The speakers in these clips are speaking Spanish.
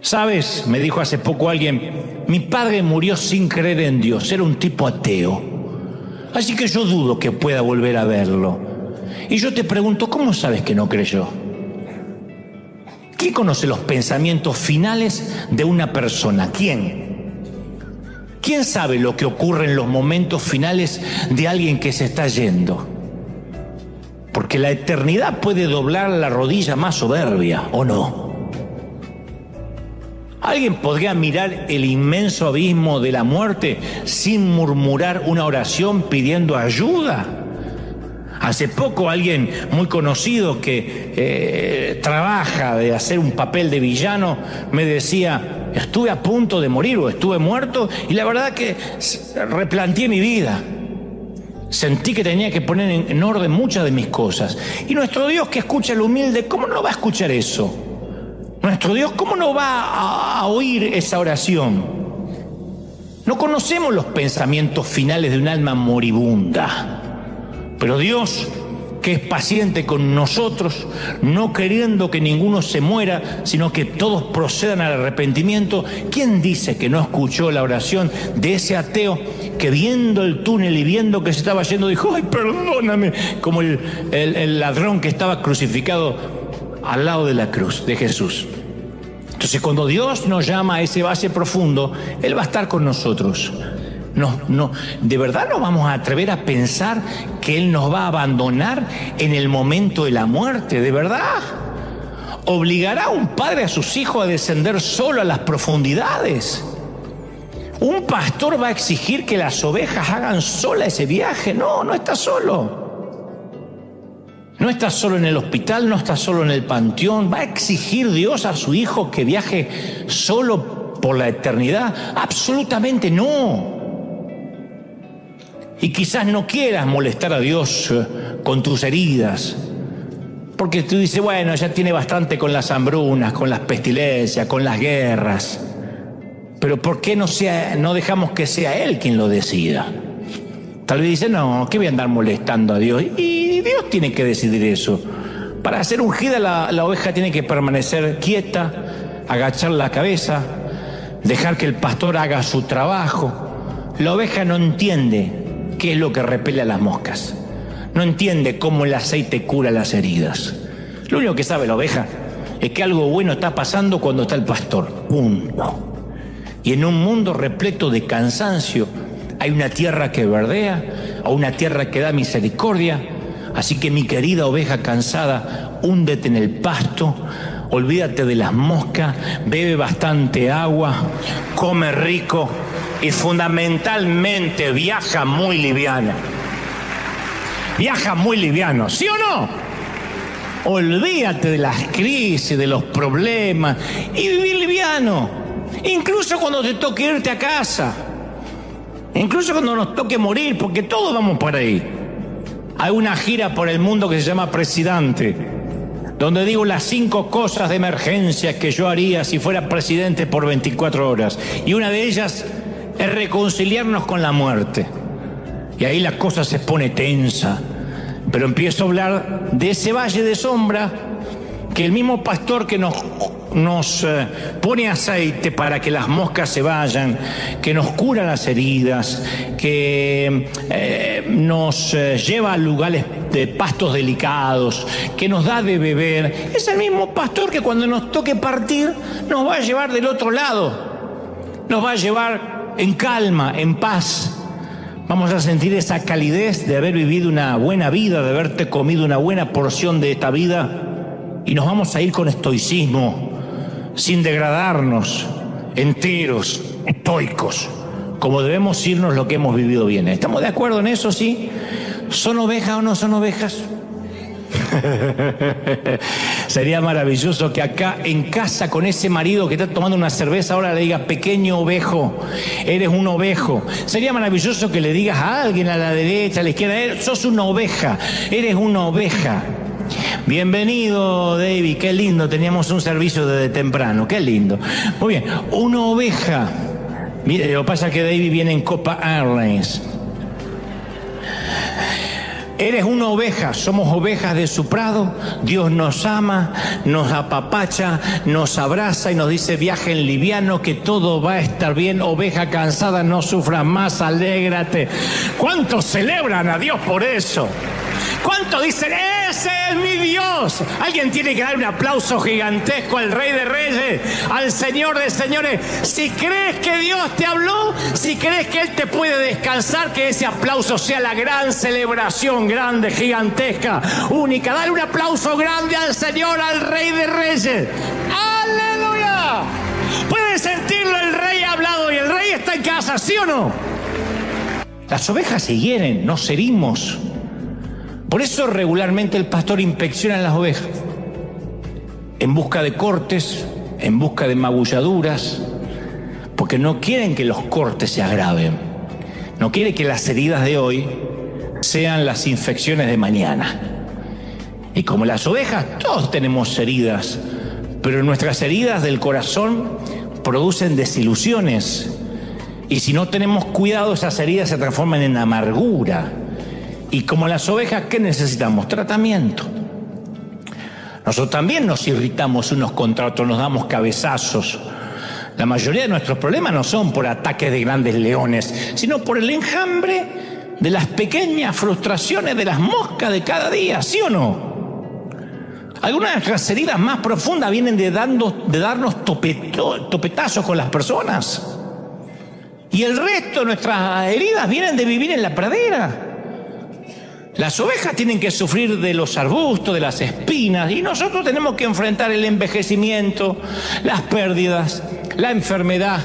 ¿Sabes? Me dijo hace poco alguien, mi padre murió sin creer en Dios, era un tipo ateo. Así que yo dudo que pueda volver a verlo. Y yo te pregunto, ¿cómo sabes que no creyó? ¿Quién conoce los pensamientos finales de una persona? ¿Quién? ¿Quién sabe lo que ocurre en los momentos finales de alguien que se está yendo? Porque la eternidad puede doblar la rodilla más soberbia, ¿o no? ¿Alguien podría mirar el inmenso abismo de la muerte sin murmurar una oración pidiendo ayuda? Hace poco alguien muy conocido que trabaja de hacer un papel de villano me decía, estuve a punto de morir o estuve muerto y la verdad que replanteé mi vida. Sentí que tenía que poner en orden muchas de mis cosas. Y nuestro Dios que escucha al humilde, ¿cómo no va a escuchar eso? Nuestro Dios, ¿cómo no va a oír esa oración? No conocemos los pensamientos finales de un alma moribunda. Pero Dios, que es paciente con nosotros, no queriendo que ninguno se muera, sino que todos procedan al arrepentimiento, ¿quién dice que no escuchó la oración de ese ateo que viendo el túnel y viendo que se estaba yendo dijo, ay, perdóname, como el ladrón que estaba crucificado al lado de la cruz de Jesús? Entonces, cuando Dios nos llama a ese valle profundo, Él va a estar con nosotros. No, ¿de verdad nos vamos a atrever a pensar que Él nos va a abandonar en el momento de la muerte? ¿De verdad? ¿Obligará un padre a sus hijos a descender solo a las profundidades? ¿Un pastor va a exigir que las ovejas hagan sola ese viaje? No está solo. No está solo en el hospital, no está solo en el panteón. ¿Va a exigir Dios a su hijo que viaje solo por la eternidad? Absolutamente no. Y quizás no quieras molestar a Dios con tus heridas, porque tú dices, bueno, ya tiene bastante con las hambrunas, con las pestilencias, con las guerras. Pero ¿por qué no dejamos que sea Él quien lo decida? Tal vez dice, no, ¿qué voy a andar molestando a Dios? Y Dios tiene que decidir eso. Para ser ungida la oveja tiene que permanecer quieta, agachar la cabeza, dejar que el pastor haga su trabajo. La oveja no entiende qué es lo que repele a las moscas. No entiende cómo el aceite cura las heridas. Lo único que sabe la oveja es que algo bueno está pasando cuando está el pastor. Punto. Y en un mundo repleto de cansancio, hay una tierra que verdea, o una tierra que da misericordia. Así que mi querida oveja cansada, húndete en el pasto, olvídate de las moscas, bebe bastante agua, come rico y fundamentalmente viaja muy liviana. Viaja muy liviano, ¿sí o no? Olvídate de las crisis, de los problemas y vivir liviano. Incluso cuando te toque irte a casa. Incluso cuando nos toque morir, porque todos vamos por ahí. Hay una gira por el mundo que se llama Presidente, donde digo las 5 cosas de emergencia que yo haría si fuera presidente por 24 horas. Y una de ellas es reconciliarnos con la muerte. Y ahí la cosa se pone tensa. Pero empiezo a hablar de ese valle de sombra que el mismo pastor que nos pone aceite para que las moscas se vayan, que nos cura las heridas, que nos lleva a lugares de pastos delicados, que nos da de beber, es el mismo pastor que cuando nos toque partir nos va a llevar del otro lado, nos va a llevar en calma, en paz. Vamos a sentir esa calidez de haber vivido una buena vida, de haberte comido una buena porción de esta vida, y nos vamos a ir con estoicismo, sin degradarnos, enteros, estoicos, como debemos irnos lo que hemos vivido bien. ¿Estamos de acuerdo en eso, sí? ¿Son ovejas o no son ovejas? Sería maravilloso que acá en casa con ese marido que está tomando una cerveza ahora le diga, pequeño ovejo, eres un ovejo. Sería maravilloso que le digas a alguien a la derecha, a la izquierda, sos una oveja, eres una oveja. Bienvenido, David, qué lindo, teníamos un servicio desde temprano, qué lindo. Muy bien, una oveja. Mire, lo que pasa es que David viene en Copa Airlines. Eres una oveja, somos ovejas de su prado. Dios nos ama, nos apapacha, nos abraza y nos dice: viajen liviano, que todo va a estar bien. Oveja cansada, no sufras más, alégrate. ¿Cuántos celebran a Dios por eso? ¿Cuántos dicen: ese es mi Dios? Alguien tiene que dar un aplauso gigantesco al Rey de Reyes, al Señor de Señores. Si crees que Dios te habló, si crees que Él te puede descansar, que ese aplauso sea la gran celebración, grande, gigantesca, única. Dale un aplauso grande al Señor, al Rey de Reyes. ¡Aleluya! ¿Pueden sentirlo? El Rey ha hablado y el Rey está en casa, ¿sí o no? Las ovejas se hieren, nos herimos. Por eso regularmente el pastor inspecciona las ovejas, en busca de cortes, en busca de magulladuras, porque no quieren que los cortes se agraven, no quiere que las heridas de hoy sean las infecciones de mañana. Y como las ovejas, todos tenemos heridas, pero nuestras heridas del corazón producen desilusiones, y si no tenemos cuidado, esas heridas se transforman en amargura. Y como las ovejas, ¿qué necesitamos? Tratamiento. Nosotros también nos irritamos unos contra otros, nos damos cabezazos. La mayoría de nuestros problemas no son por ataques de grandes leones, sino por el enjambre de las pequeñas frustraciones de las moscas de cada día, ¿sí o no? Algunas de nuestras heridas más profundas vienen de darnos topetazos con las personas. Y el resto de nuestras heridas vienen de vivir en la pradera. Las ovejas tienen que sufrir de los arbustos, de las espinas, y nosotros tenemos que enfrentar el envejecimiento, las pérdidas, la enfermedad.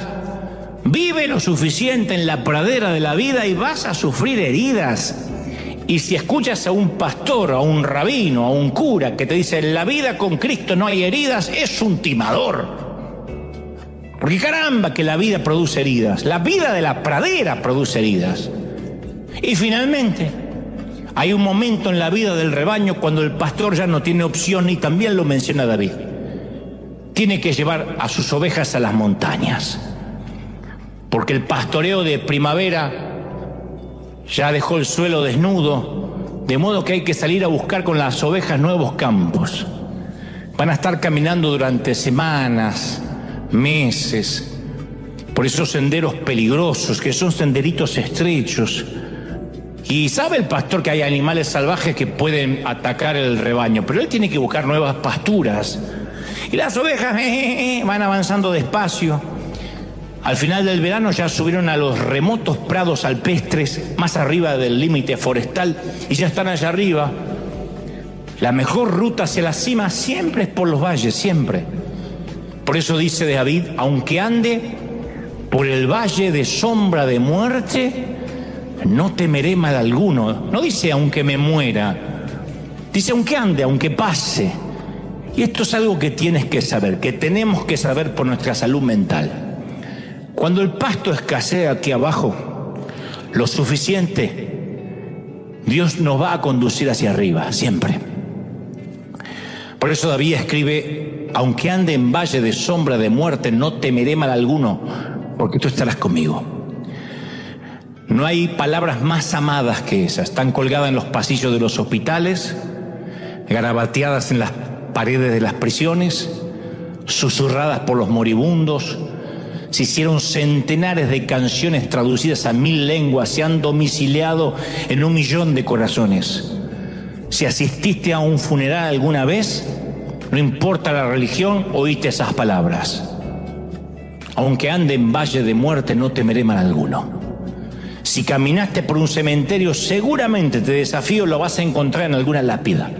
Vive lo suficiente en la pradera de la vida y vas a sufrir heridas. Y si escuchas a un pastor, a un rabino, a un cura que te dice: en la vida con Cristo no hay heridas, es un timador. Porque caramba que la vida produce heridas, la vida de la pradera produce heridas. Y finalmente, hay un momento en la vida del rebaño cuando el pastor ya no tiene opción, y también lo menciona David. Tiene que llevar a sus ovejas a las montañas, porque el pastoreo de primavera ya dejó el suelo desnudo, de modo que hay que salir a buscar con las ovejas nuevos campos. Van a estar caminando durante semanas, meses, por esos senderos peligrosos, que son senderitos estrechos. Y sabe el pastor que hay animales salvajes que pueden atacar el rebaño, pero él tiene que buscar nuevas pasturas. Y las ovejas van avanzando despacio. Al final del verano ya subieron a los remotos prados alpestres, más arriba del límite forestal, y ya están allá arriba. La mejor ruta hacia la cima siempre es por los valles, siempre. Por eso dice David: aunque ande por el valle de sombra de muerte, no temeré mal alguno. No dice aunque me muera, dice aunque ande, aunque pase. Y esto es algo que tienes que saber, que tenemos que saber por nuestra salud mental. Cuando el pasto escasea aquí abajo lo suficiente, Dios nos va a conducir hacia arriba, siempre. Por eso David escribe: aunque ande en valle de sombra de muerte, no temeré mal alguno, porque tú estarás conmigo. No hay palabras más amadas que esas. Están colgadas en los pasillos de los hospitales, garabateadas en las paredes de las prisiones, susurradas por los moribundos. Se hicieron centenares de canciones traducidas a 1000 lenguas, se han domiciliado en 1 millón de corazones. Si asististe a un funeral alguna vez, no importa la religión, oíste esas palabras: aunque ande en valle de muerte, no temeré mal alguno. Si caminaste por un cementerio, seguramente, te desafío, lo vas a encontrar en alguna lápida.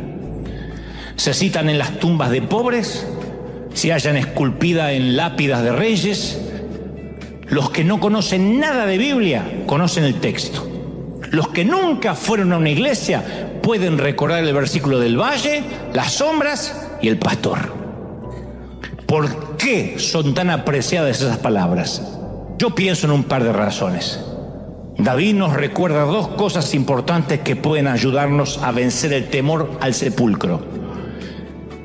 Se citan en las tumbas de pobres, se hallan esculpidas en lápidas de reyes. Los que no conocen nada de Biblia conocen el texto. Los que nunca fueron a una iglesia pueden recordar el versículo del valle, las sombras y el pastor. ¿Por qué son tan apreciadas esas palabras? Yo pienso en un par de razones. David nos recuerda 2 cosas importantes que pueden ayudarnos a vencer el temor al sepulcro.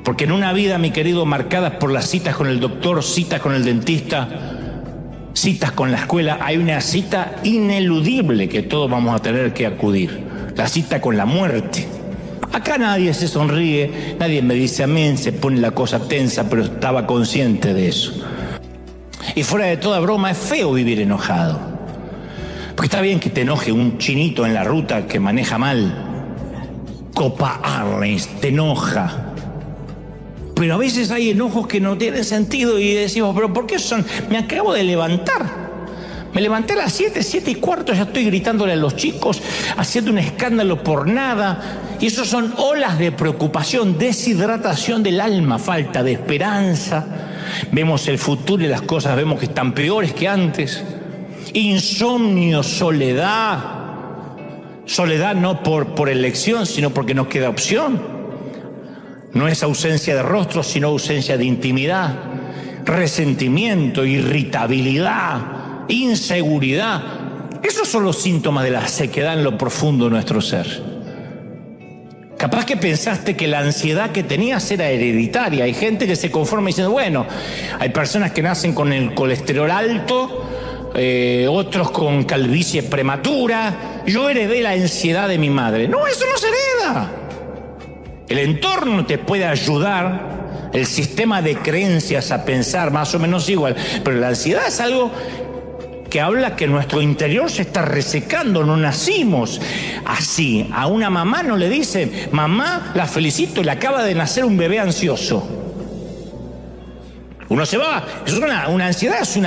Porque en una vida, mi querido, marcada por las citas con el doctor, citas con el dentista, citas con la escuela, hay una cita ineludible que todos vamos a tener que acudir: la cita con la muerte. Acá nadie se sonríe, nadie me dice amén, se pone la cosa tensa, pero estaba consciente de eso. Y fuera de toda broma, es feo vivir enojado. Porque está bien que te enoje un chinito en la ruta que maneja mal. Copa Arles, te enoja. Pero a veces hay enojos que no tienen sentido y decimos, ¿pero por qué son? Me acabo de levantar. Me levanté a las 7:15, ya estoy gritándole a los chicos, haciendo un escándalo por nada. Y eso son olas de preocupación, deshidratación del alma, falta de esperanza. Vemos el futuro y las cosas vemos que están peores que antes. Insomnio, soledad. Soledad no por elección, sino porque no queda opción. No es ausencia de rostro, sino ausencia de intimidad. Resentimiento, irritabilidad, inseguridad. Esos son los síntomas de la sequedad en lo profundo de nuestro ser. Capaz que pensaste que la ansiedad que tenías era hereditaria. Hay gente que se conforma diciendo, bueno, hay personas que nacen con el colesterol alto, otros con calvicie prematura. Yo heredé la ansiedad de mi madre. No, eso no se hereda. El entorno te puede ayudar, el sistema de creencias a pensar más o menos igual, pero la ansiedad es algo que habla que nuestro interior se está resecando, no nacimos así. A una mamá no le dicen, mamá, la felicito, le acaba de nacer un bebé ansioso. Uno se va, eso es una ansiedad, es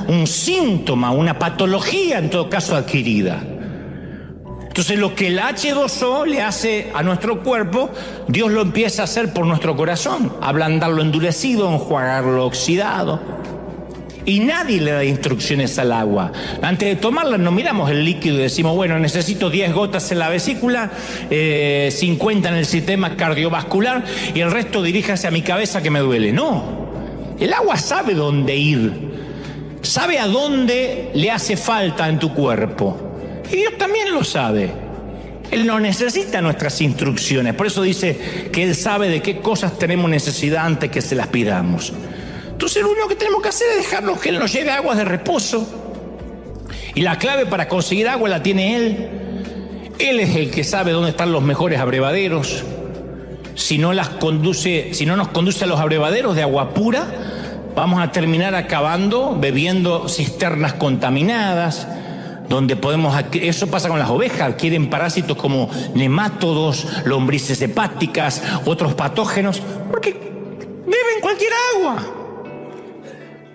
un síntoma, una patología en todo caso adquirida. Entonces lo que el H2O le hace a nuestro cuerpo, Dios lo empieza a hacer por nuestro corazón, ablandarlo endurecido, enjuagarlo oxidado. Y nadie le da instrucciones al agua. Antes de tomarla no miramos el líquido y decimos, bueno, necesito 10 gotas en la vesícula, 50 en el sistema cardiovascular y el resto diríjase a mi cabeza que me duele. No, el agua sabe dónde ir, sabe a dónde le hace falta en tu cuerpo. Y Dios también lo sabe. Él no necesita nuestras instrucciones. Por eso dice que Él sabe de qué cosas tenemos necesidad antes que se las pidamos. Entonces lo único que tenemos que hacer es dejarnos que Él nos lleve aguas de reposo. Y la clave para conseguir agua la tiene Él. Él es el que sabe dónde están los mejores abrevaderos. Si no nos conduce a los abrevaderos de agua pura, vamos a terminar acabando bebiendo cisternas contaminadas, donde eso pasa con las ovejas, adquieren parásitos como nemátodos, lombrices hepáticas, otros patógenos, porque beben cualquier agua.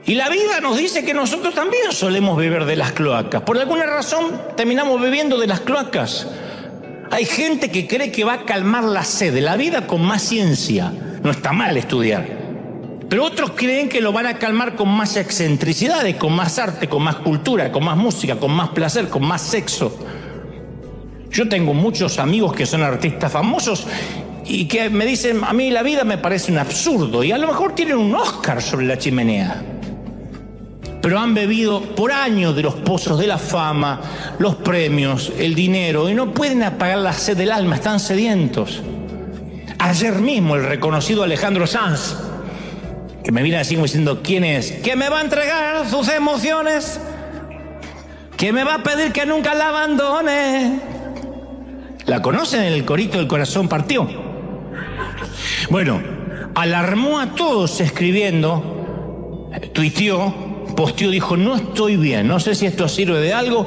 Y la vida nos dice que nosotros también solemos beber de las cloacas. Por alguna razón terminamos bebiendo de las cloacas. Hay gente que cree que va a calmar la sed de la vida con más ciencia. No está mal estudiar. Pero otros creen que lo van a calmar con más excentricidades, con más arte, con más cultura, con más música, con más placer, con más sexo. Yo tengo muchos amigos que son artistas famosos y que me dicen, a mí la vida me parece un absurdo, y a lo mejor tienen un Oscar sobre la chimenea. Pero han bebido por años de los pozos de la fama, los premios, el dinero, y no pueden apagar la sed del alma, están sedientos. Ayer mismo el reconocido Alejandro Sanz, que me viene así como diciendo, ¿quién es? ¿Que me va a entregar sus emociones? ¿Que me va a pedir que nunca la abandone? ¿La conocen? El corito del corazón partió. Bueno, alarmó a todos escribiendo, posteó, dijo, no estoy bien, no sé si esto sirve de algo,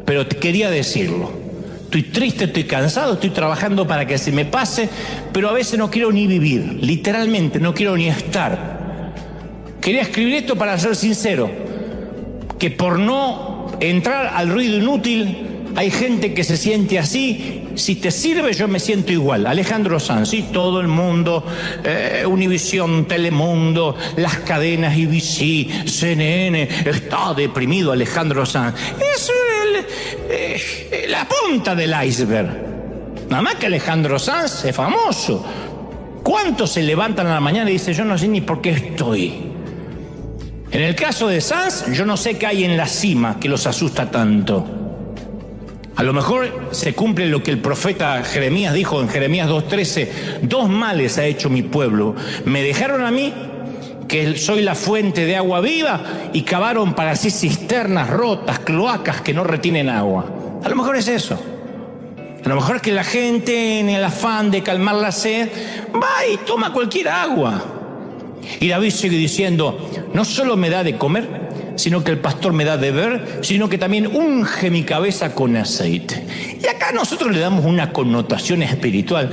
pero quería decirlo. Estoy triste, estoy cansado, estoy trabajando para que se me pase, pero a veces no quiero ni vivir, literalmente no quiero ni estar. Quería escribir esto para ser sincero, que por no entrar al ruido inútil, hay gente que se siente así. Si te sirve, yo me siento igual. Alejandro Sanz, sí, todo el mundo, Univisión, Telemundo, las cadenas IBC, CNN, está deprimido Alejandro Sanz. Eso es la punta del iceberg. Nada más que Alejandro Sanz es famoso. ¿Cuántos se levantan a la mañana y dicen, yo no sé ni por qué estoy? En el caso de Sanz, yo no sé qué hay en la cima que los asusta tanto. A lo mejor se cumple lo que el profeta Jeremías dijo en Jeremías 2:13, 2 males ha hecho mi pueblo. Me dejaron a mí, que soy la fuente de agua viva, y cavaron para sí cisternas rotas, cloacas que no retienen agua. A lo mejor es eso. A lo mejor es que la gente, en el afán de calmar la sed, va y toma cualquier agua. Y David sigue diciendo, no solo me da de comer, sino que el pastor me da de beber, sino que también unge mi cabeza con aceite. Y acá nosotros le damos una connotación espiritual,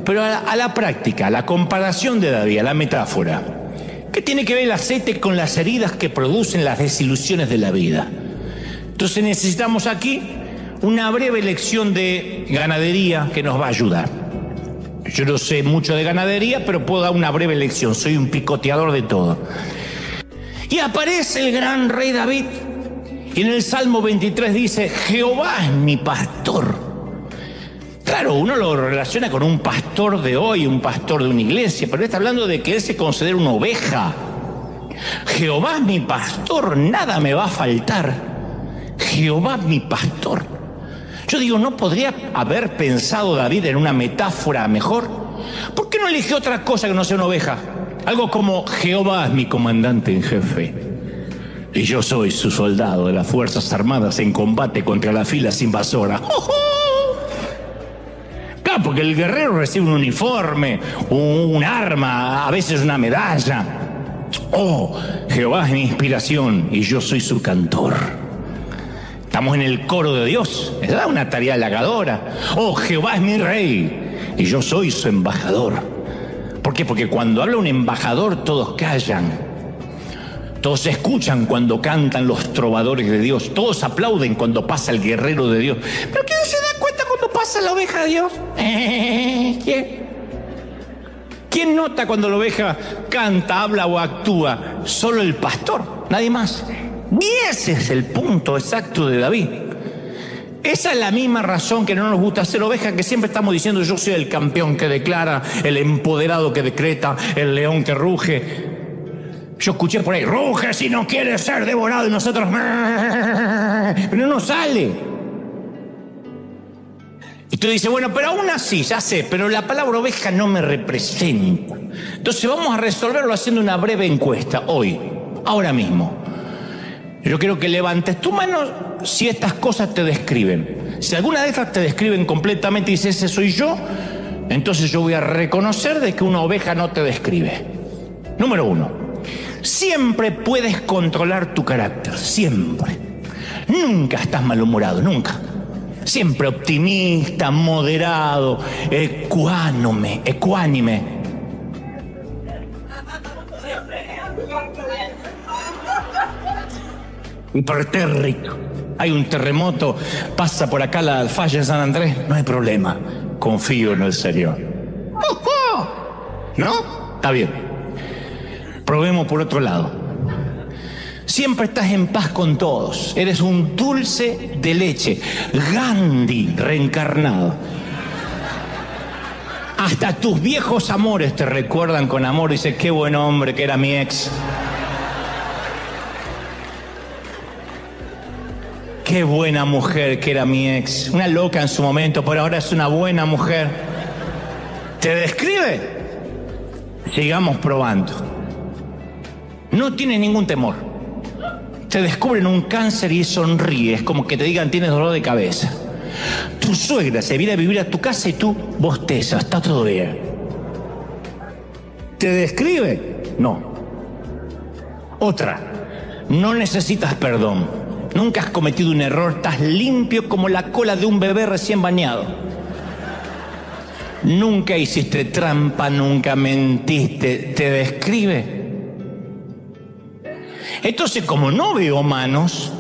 pero a la práctica, a la comparación de David, a la metáfora. ¿Qué tiene que ver el aceite con las heridas que producen las desilusiones de la vida? Entonces necesitamos aquí una breve lección de ganadería que nos va a ayudar. Yo no sé mucho de ganadería, pero puedo dar una breve lección. Soy un picoteador de todo. Y aparece el gran rey David. Y en el Salmo 23 dice, Jehová es mi pastor. Claro, uno lo relaciona con un pastor de hoy, un pastor de una iglesia, pero está hablando de que él se considera una oveja. Jehová es mi pastor, nada me va a faltar. Jehová es mi pastor. Yo digo, ¿no podría haber pensado David en una metáfora mejor? ¿Por qué no eligió otra cosa que no sea una oveja? Algo como, Jehová es mi comandante en jefe, y yo soy su soldado de las Fuerzas Armadas en combate contra las filas invasoras. Claro, porque el guerrero recibe un uniforme, un arma, a veces una medalla. Oh, Jehová es mi inspiración, y yo soy su cantor. Estamos en el coro de Dios, es una tarea halagadora. Oh, Jehová es mi rey, y yo soy su embajador. ¿Por qué? Porque cuando habla un embajador todos callan. Todos escuchan cuando cantan los trovadores de Dios. Todos aplauden cuando pasa el guerrero de Dios. ¿Pero quién se da cuenta cuando pasa la oveja de Dios? ¿Quién? ¿Quién nota cuando la oveja canta, habla o actúa? Solo el pastor, nadie más. Y ese es el punto exacto de David. Esa es la misma razón que no nos gusta ser oveja, que siempre estamos diciendo, yo soy el campeón que declara, el empoderado que decreta, el león que ruge. Yo escuché por ahí, ruge si no quiere ser devorado, y nosotros, pero no sale. Y tú dices, bueno, pero aún así, ya sé, pero la palabra oveja no me representa. Entonces vamos a resolverlo haciendo una breve encuesta, hoy, ahora mismo. Yo quiero que levantes tu mano si estas cosas te describen. Si alguna de estas te describen completamente y dices, ese soy yo, entonces yo voy a reconocer de que una oveja no te describe. Número 1, siempre puedes controlar tu carácter, siempre. Nunca estás malhumorado, nunca. Siempre optimista, moderado, ecuánime. Hipertérrico. Hay un terremoto, pasa por acá la falla de San Andrés, no hay problema. Confío en el Señor. ¿No? Está bien. Probemos por otro lado. Siempre estás en paz con todos. Eres un dulce de leche. Gandhi reencarnado. Hasta tus viejos amores te recuerdan con amor. Dices, qué buen hombre que era mi ex. Qué buena mujer que era mi ex. Una loca en su momento, pero ahora es una buena mujer. ¿Te describe? Sigamos probando. No tiene ningún temor. Te descubren un cáncer y sonríes, como que te digan tienes dolor de cabeza. Tu suegra se viene a vivir a tu casa y tú bostezas, está todo bien. ¿Te describe? No. Otra, no necesitas perdón. Nunca has cometido un error, estás limpio como la cola de un bebé recién bañado. Nunca hiciste trampa, nunca mentiste. ¿Te describe? Entonces, como no veo manos,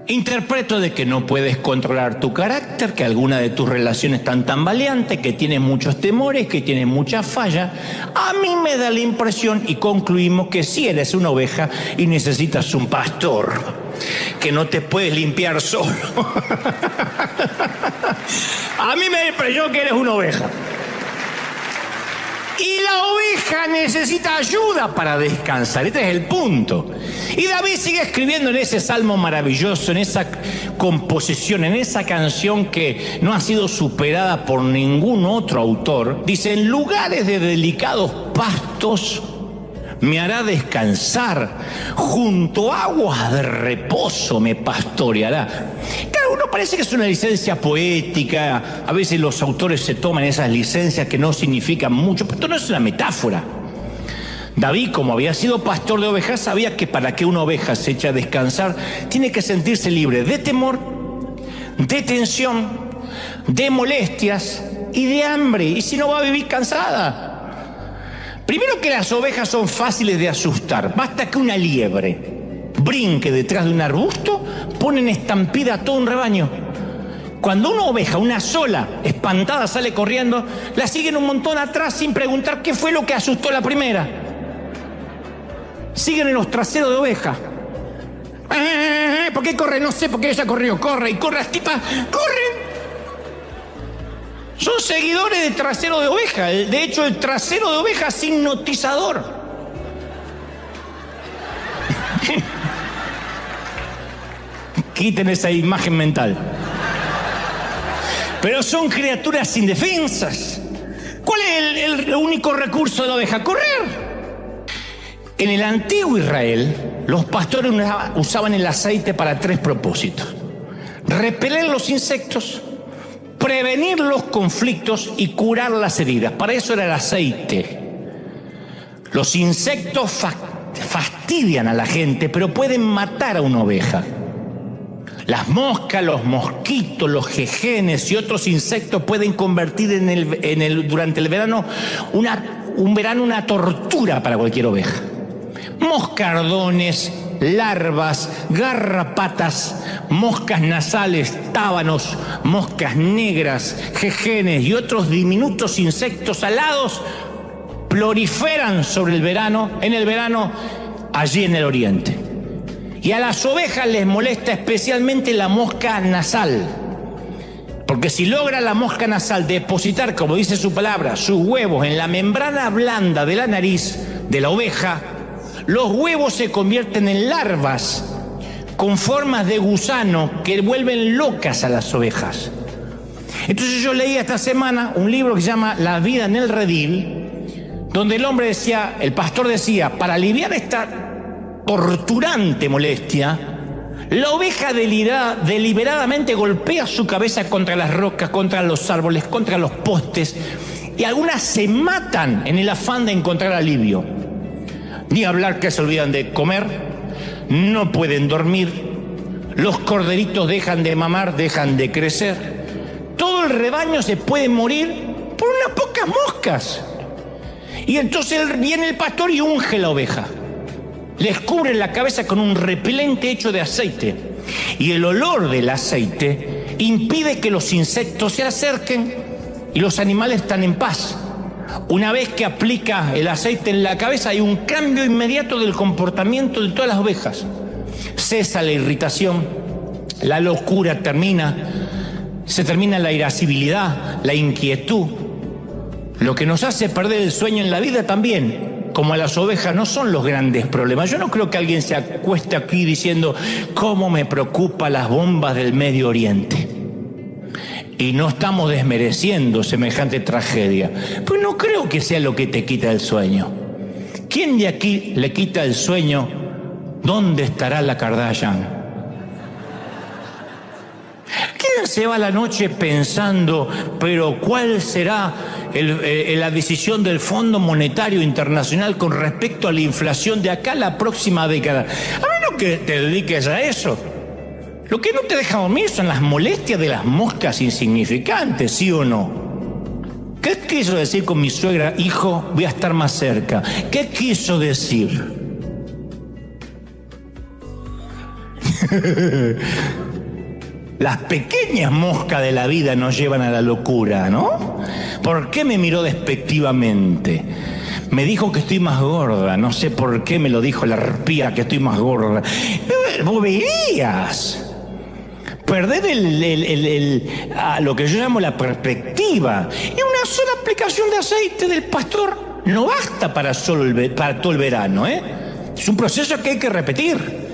interpreto de que no puedes controlar tu carácter, que alguna de tus relaciones están tambaleantes, que tienes muchos temores, que tienes muchas fallas. A mí me da la impresión y concluimos que sí eres una oveja y necesitas un pastor, que no te puedes limpiar solo. A mí me da la impresión que eres una oveja. Y la oveja necesita ayuda para descansar. Este es el punto. Y David sigue escribiendo en ese salmo maravilloso, en esa composición, en esa canción que no ha sido superada por ningún otro autor. Dice, en lugares de delicados pastos me hará descansar, junto a aguas de reposo me pastoreará. Claro, uno parece que es una licencia poética. A veces los autores se toman esas licencias que no significan mucho, pero esto no es una metáfora. David, como había sido pastor de ovejas, sabía que para que una oveja se eche a descansar, tiene que sentirse libre de temor, de tensión, de molestias y de hambre. Y si no, va a vivir cansada. Primero, que las ovejas son fáciles de asustar. Basta que una liebre brinque detrás de un arbusto, ponen estampida a todo un rebaño. Cuando una oveja, una sola, espantada, sale corriendo, la siguen un montón atrás sin preguntar qué fue lo que asustó a la primera. Siguen en los traseros de oveja. ¿Por qué corre? No sé por qué ella corrió. Corre y corre, las tipas corren. Son seguidores de trasero de oveja. De hecho, el trasero de oveja es hipnotizador. Quiten esa imagen mental. Pero son criaturas indefensas. ¿Cuál es el único recurso de la oveja? Correr. En el antiguo Israel, los pastores usaban el aceite para 3 propósitos: repeler los insectos, prevenir los conflictos y curar las heridas. Para eso era el aceite. Los insectos fastidian a la gente, pero pueden matar a una oveja. Las moscas, los mosquitos, los jejenes y otros insectos pueden convertir durante el verano una tortura para cualquier oveja. Moscardones, larvas, garrapatas, moscas nasales, tábanos, moscas negras, jejenes y otros diminutos insectos alados proliferan en el verano, allí en el oriente. Y a las ovejas les molesta especialmente la mosca nasal, porque si logra la mosca nasal depositar, como dice su palabra, sus huevos en la membrana blanda de la nariz de la oveja, los huevos se convierten en larvas con formas de gusano que vuelven locas a las ovejas. Entonces yo leí esta semana un libro que se llama La vida en el redil, donde el pastor decía, para aliviar esta torturante molestia, la oveja deliberadamente golpea su cabeza contra las rocas, contra los árboles, contra los postes, y algunas se matan en el afán de encontrar alivio. Ni hablar que se olvidan de comer, no pueden dormir, los corderitos dejan de mamar, dejan de crecer, todo el rebaño se puede morir por unas pocas moscas. Y entonces viene el pastor y unge la oveja. Les cubre la cabeza con un repelente hecho de aceite. Y el olor del aceite impide que los insectos se acerquen y los animales están en paz. Una vez que aplica el aceite en la cabeza, hay un cambio inmediato del comportamiento de todas las ovejas. Cesa la irritación, la locura termina, se termina la irascibilidad, la inquietud. Lo que nos hace perder el sueño en la vida también, como a las ovejas, no son los grandes problemas. Yo no creo que alguien se acueste aquí diciendo cómo me preocupan las bombas del Medio Oriente. Y no estamos desmereciendo semejante tragedia. Pues no creo que sea lo que te quita el sueño. ¿Quién de aquí le quita el sueño? ¿Dónde estará la Kardashian? ¿Quién se va a la noche pensando, pero cuál será la decisión del Fondo Monetario Internacional con respecto a la inflación de acá a la próxima década? A menos que te dediques a eso. Lo que no te deja dormir son las molestias de las moscas insignificantes, ¿sí o no? ¿Qué quiso decir con mi suegra? Hijo, voy a estar más cerca. ¿Qué quiso decir? Las pequeñas moscas de la vida nos llevan a la locura, ¿no? ¿Por qué me miró despectivamente? Me dijo que estoy más gorda. No sé por qué me lo dijo la arpía, que estoy más gorda. Vos veías. Perder lo que yo llamo la perspectiva. Y una sola aplicación de aceite del pastor no basta para todo el verano, ¿eh? Es un proceso que hay que repetir.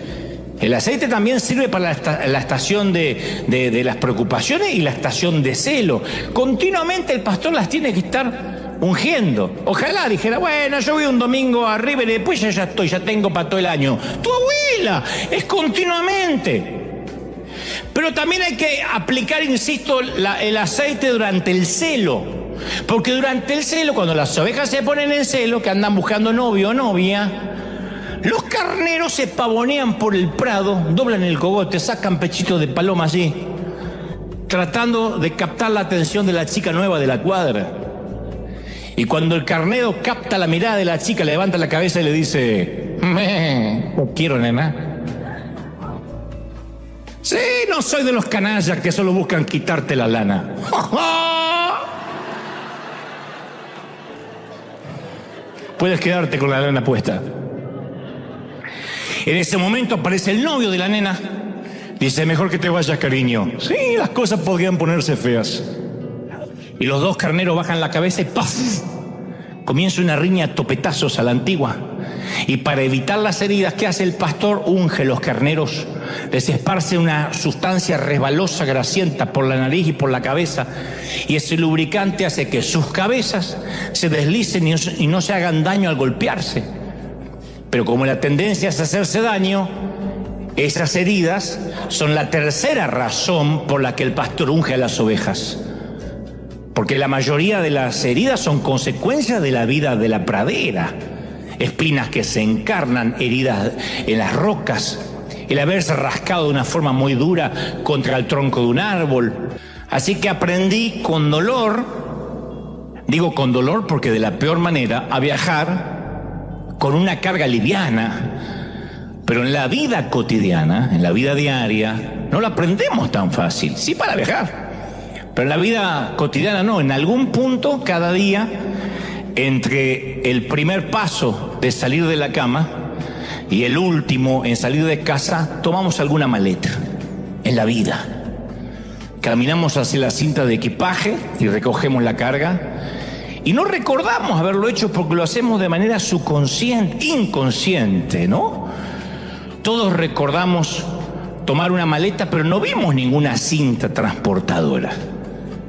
El aceite también sirve para la estación de las preocupaciones y la estación de celo. Continuamente el pastor las tiene que estar ungiendo. Ojalá dijera, bueno, yo voy un domingo arriba y después ya tengo para todo el año. Tu abuela es continuamente. Pero también hay que aplicar, insisto, el aceite durante el celo. Porque durante el celo, cuando las ovejas se ponen en celo, que andan buscando novio o novia, los carneros se pavonean por el prado, doblan el cogote, sacan pechitos de paloma allí, tratando de captar la atención de la chica nueva de la cuadra. Y cuando el carnero capta la mirada de la chica, levanta la cabeza y le dice: no quiero, nena. Sí, no soy de los canallas que solo buscan quitarte la lana. Puedes quedarte con la lana puesta. En ese momento aparece el novio de la nena. Dice: mejor que te vayas, cariño. Sí, las cosas podrían ponerse feas. Y los dos carneros bajan la cabeza y ¡paf! Comienza una riña a topetazos a la antigua. Y para evitar las heridas, ¿qué hace el pastor? Unge los carneros, les esparce una sustancia resbalosa, grasienta por la nariz y por la cabeza, y ese lubricante hace que sus cabezas se deslicen y no se hagan daño al golpearse. Pero como la tendencia es hacerse daño, esas heridas son la tercera razón por la que el pastor unge a las ovejas. Porque la mayoría de las heridas son consecuencia de la vida de la pradera. Espinas que se encarnan, heridas en las rocas, el haberse rascado de una forma muy dura contra el tronco de un árbol. Así que aprendí con dolor, digo con dolor porque de la peor manera, a viajar con una carga liviana. Pero en la vida cotidiana, en la vida diaria, no lo aprendemos tan fácil. Sí, para viajar, pero en la vida cotidiana no. En algún punto, cada día, entre el primer paso de salir de la cama y el último en salir de casa, tomamos alguna maleta. En la vida caminamos hacia la cinta de equipaje y recogemos la carga, y no recordamos haberlo hecho porque lo hacemos de manera subconsciente, inconsciente, ¿no? Todos recordamos tomar una maleta, pero no vimos ninguna cinta transportadora.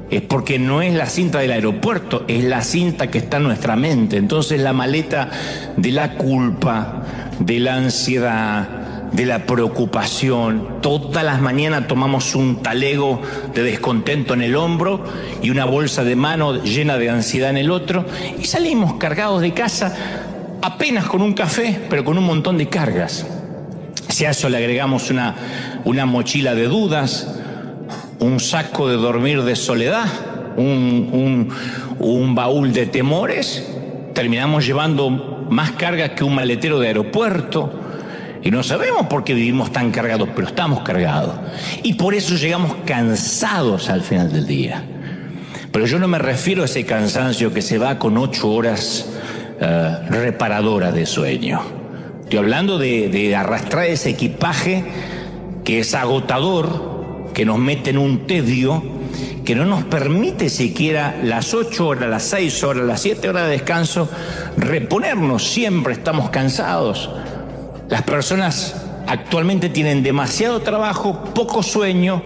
Es porque no es la cinta del aeropuerto, es la cinta que está en nuestra mente. Entonces la maleta de la culpa, de la ansiedad, de la preocupación. Todas las mañanas tomamos un talego de descontento en el hombro y una bolsa de mano llena de ansiedad en el otro, y salimos cargados de casa apenas con un café, pero con un montón de cargas. Si a eso le agregamos una mochila de dudas, un saco de dormir de soledad, un baúl de temores, terminamos llevando más carga que un maletero de aeropuerto, y no sabemos por qué vivimos tan cargados, pero estamos cargados, y por eso llegamos cansados al final del día. Pero yo no me refiero a ese cansancio que se va con 8 horas reparadoras de sueño. Estoy hablando de arrastrar ese equipaje que es agotador, que nos mete en un tedio, que no nos permite siquiera las 8 horas, las 6 horas, las 7 horas de descanso reponernos. Siempre estamos cansados. Las personas actualmente tienen demasiado trabajo, poco sueño,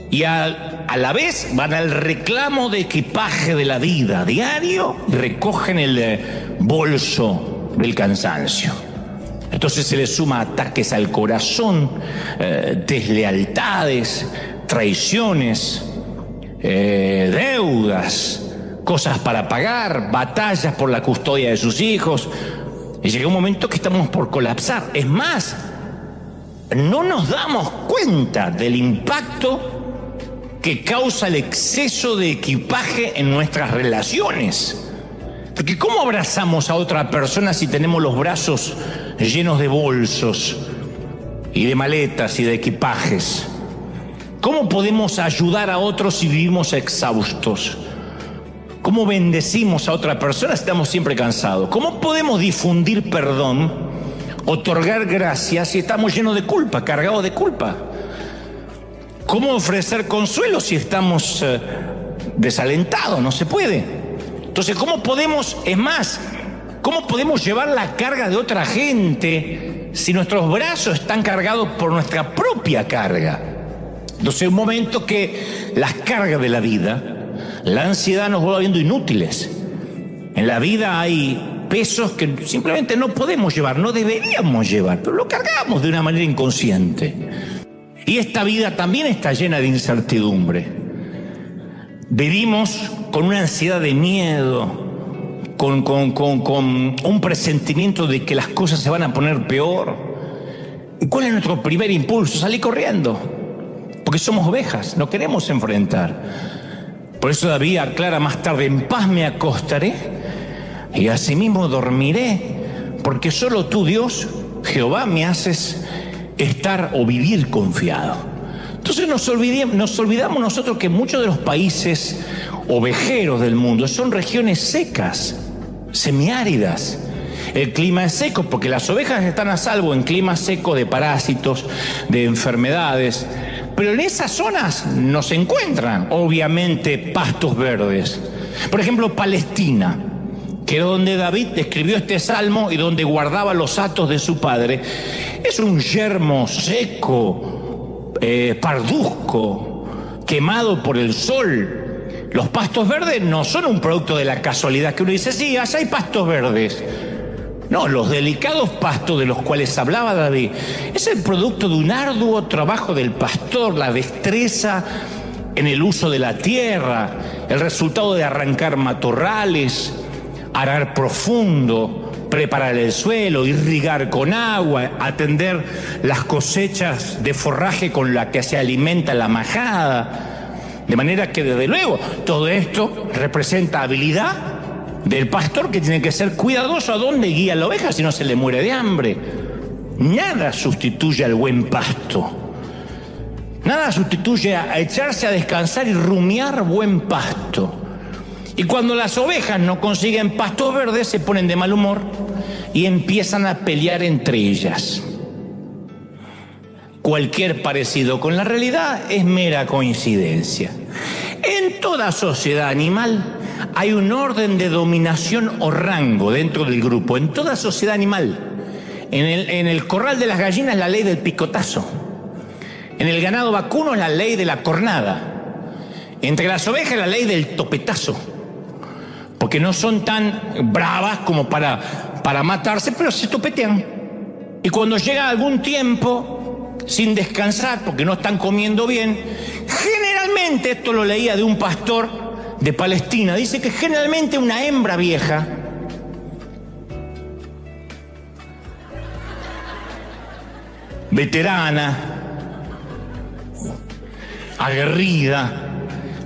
y a la vez van al reclamo de equipaje de la vida diario y recogen el bolso del cansancio. Entonces se le suma ataques al corazón, deslealtades, traiciones, deudas, cosas para pagar, batallas por la custodia de sus hijos. Y llega un momento que estamos por colapsar. Es más, no nos damos cuenta del impacto que causa el exceso de equipaje en nuestras relaciones. Porque ¿cómo abrazamos a otra persona si tenemos los brazos llenos de bolsos y de maletas y de equipajes? ¿Cómo podemos ayudar a otros si vivimos exhaustos? ¿Cómo bendecimos a otra persona si estamos siempre cansados? ¿Cómo podemos difundir perdón, otorgar gracias si estamos llenos de culpa, cargados de culpa? ¿Cómo ofrecer consuelo si estamos desalentados? No se puede. Entonces, ¿cómo podemos, es más, cómo podemos llevar la carga de otra gente si nuestros brazos están cargados por nuestra propia carga? Entonces, un momento que las cargas de la vida, la ansiedad nos va viendo inútiles. En la vida hay pesos que simplemente no podemos llevar, no deberíamos llevar, pero lo cargamos de una manera inconsciente. Y esta vida también está llena de incertidumbre. Vivimos con una ansiedad de miedo, con un presentimiento de que las cosas se van a poner peor. ¿Y cuál es nuestro primer impulso? Salir corriendo, porque somos ovejas, no queremos enfrentar. Por eso David aclara más tarde: en paz me acostaré y asimismo dormiré, porque solo tú, Dios, Jehová, me haces estar o vivir confiado. Entonces nos olvidamos nosotros que muchos de los países ovejeros del mundo son regiones secas, semiáridas. El clima es seco porque las ovejas están a salvo en clima seco de parásitos, de enfermedades. Pero en esas zonas no se encuentran, obviamente, pastos verdes. Por ejemplo, Palestina, que es donde David escribió este salmo y donde guardaba los hatos de su padre, es un yermo seco, parduzco, quemado por el sol. Los pastos verdes no son un producto de la casualidad, que uno dice, sí, allá hay pastos verdes. No, los delicados pastos de los cuales hablaba David es el producto de un arduo trabajo del pastor, la destreza en el uso de la tierra, el resultado de arrancar matorrales, arar profundo, preparar el suelo, irrigar con agua, atender las cosechas de forraje con la que se alimenta la majada. De manera que, desde luego, todo esto representa habilidad del pastor, que tiene que ser cuidadoso a dónde guía la oveja, si no se le muere de hambre. Nada sustituye al buen pasto. Nada sustituye a echarse a descansar y rumiar buen pasto. Y cuando las ovejas no consiguen pastos verdes, se ponen de mal humor y empiezan a pelear entre ellas. Cualquier parecido con la realidad es mera coincidencia. En toda sociedad animal hay un orden de dominación o rango dentro del grupo, en toda sociedad animal. En el corral de las gallinas, la ley del picotazo. En el ganado vacuno, la ley de la cornada. Entre las ovejas, la ley del topetazo. Porque no son tan bravas como para matarse, pero se topetean. Y cuando llega algún tiempo sin descansar, porque no están comiendo bien, generalmente, esto lo leía de un pastor de Palestina, dice que generalmente una hembra vieja veterana, aguerrida,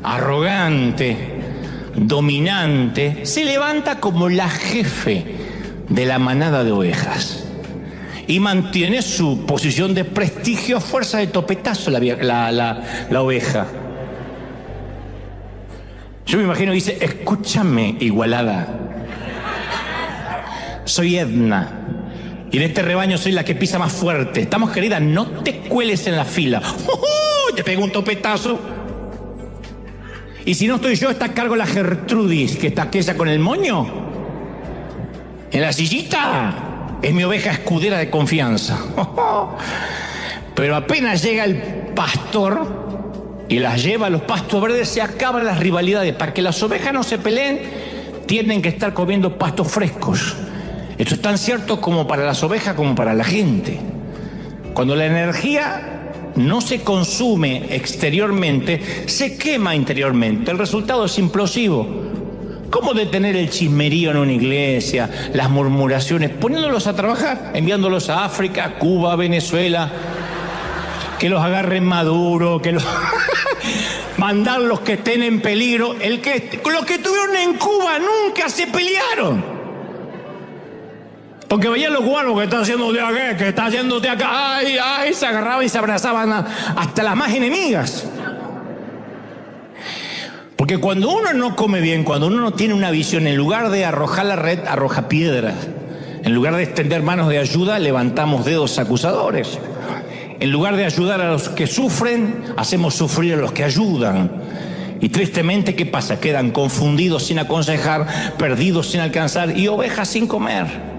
arrogante, dominante, se levanta como la jefe de la manada de ovejas y mantiene su posición de prestigio a fuerza de topetazo la oveja. Yo me imagino que dice: escúchame, igualada, soy Edna y en este rebaño soy la que pisa más fuerte. Estamos, querida, no te cueles en la fila. Te pego un topetazo. Y si no estoy yo, está a cargo la Gertrudis, que está aquella con el moño en la sillita. Es mi oveja escudera de confianza. Pero apenas llega el pastor y las lleva a los pastos verdes, se acaban las rivalidades. Para que las ovejas no se peleen, tienen que estar comiendo pastos frescos. Esto es tan cierto como para las ovejas como para la gente. Cuando la energía no se consume exteriormente, se quema interiormente. El resultado es implosivo. ¿Cómo detener el chismerío en una iglesia, las murmuraciones? Poniéndolos a trabajar, enviándolos a África, Cuba, Venezuela, que los agarren Maduro, que los mandarlos que estén en peligro. Los que estuvieron en Cuba nunca se pelearon. Porque veían los cubanos que están haciendo de acá, que están haciendo de acá, ay, se agarraban y se abrazaban hasta las más enemigas. Porque cuando uno no come bien, cuando uno no tiene una visión, en lugar de arrojar la red, arroja piedras. En lugar de extender manos de ayuda, levantamos dedos acusadores. En lugar de ayudar a los que sufren, hacemos sufrir a los que ayudan. Y tristemente, ¿qué pasa? Quedan confundidos sin aconsejar, perdidos sin alcanzar y ovejas sin comer.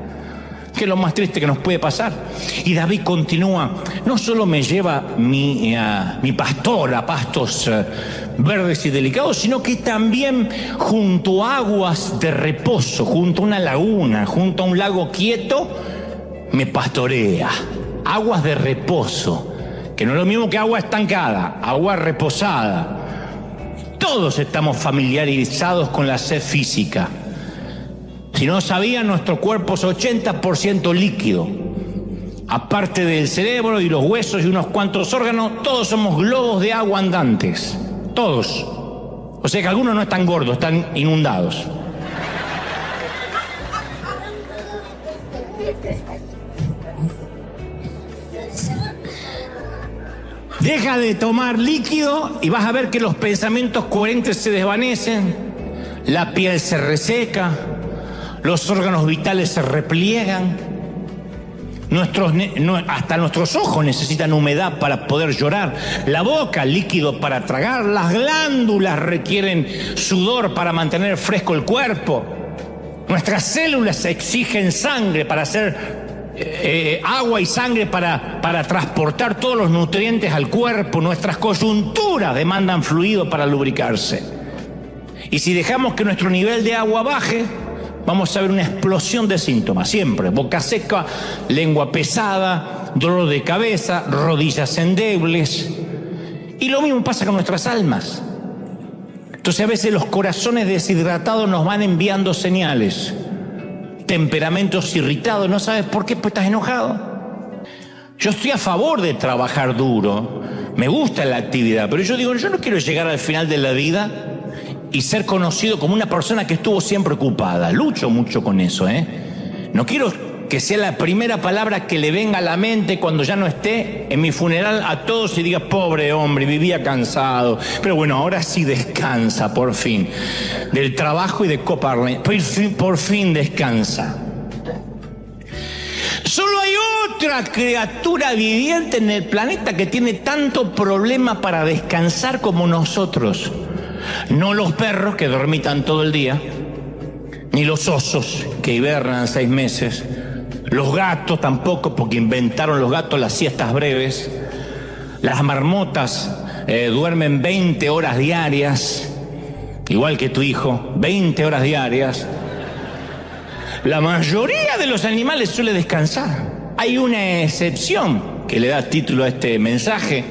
Que es lo más triste que nos puede pasar. Y David continúa: no solo me lleva mi pastor a pastos verdes y delicados, sino que también junto a aguas de reposo, junto a una laguna, junto a un lago quieto, me pastorea. Aguas de reposo. que no es lo mismo que agua estancada, agua reposada. Todos estamos familiarizados con la sed física. Si no sabían, nuestro cuerpo es 80% líquido. Aparte del cerebro y los huesos y unos cuantos órganos, todos somos globos de agua andantes. Todos. O sea que algunos no están gordos, están inundados. Deja de tomar líquido y vas a ver que los pensamientos coherentes se desvanecen, la piel se reseca, los órganos vitales se repliegan, hasta nuestros ojos necesitan humedad para poder llorar, la boca líquido para tragar, las glándulas requieren sudor para mantener fresco el cuerpo, nuestras células exigen sangre para hacer agua y sangre para transportar todos los nutrientes al cuerpo, nuestras coyunturas demandan fluido para lubricarse. Y si dejamos que nuestro nivel de agua baje, vamos a ver una explosión de síntomas, siempre. Boca seca, lengua pesada, dolor de cabeza, rodillas endebles. Y lo mismo pasa con nuestras almas. Entonces a veces los corazones deshidratados nos van enviando señales. Temperamentos irritados, no sabes por qué, pues estás enojado. Yo estoy a favor de trabajar duro, me gusta la actividad, pero yo digo, yo no quiero llegar al final de la vida y ser conocido como una persona que estuvo siempre ocupada. Lucho mucho con eso, No quiero que sea la primera palabra que le venga a la mente cuando ya no esté en mi funeral a todos y diga, pobre hombre, vivía cansado, pero bueno, ahora sí descansa por fin del trabajo y de coparle, por fin descansa. Solo hay otra criatura viviente en el planeta que tiene tanto problema para descansar como nosotros. No los perros que dormitan todo el día, ni los osos que hibernan 6 meses, los gatos tampoco, porque inventaron los gatos las siestas breves, las marmotas duermen 20 horas diarias, igual que tu hijo, 20 horas diarias. La mayoría de los animales suele descansar. Hay una excepción que le da título a este mensaje,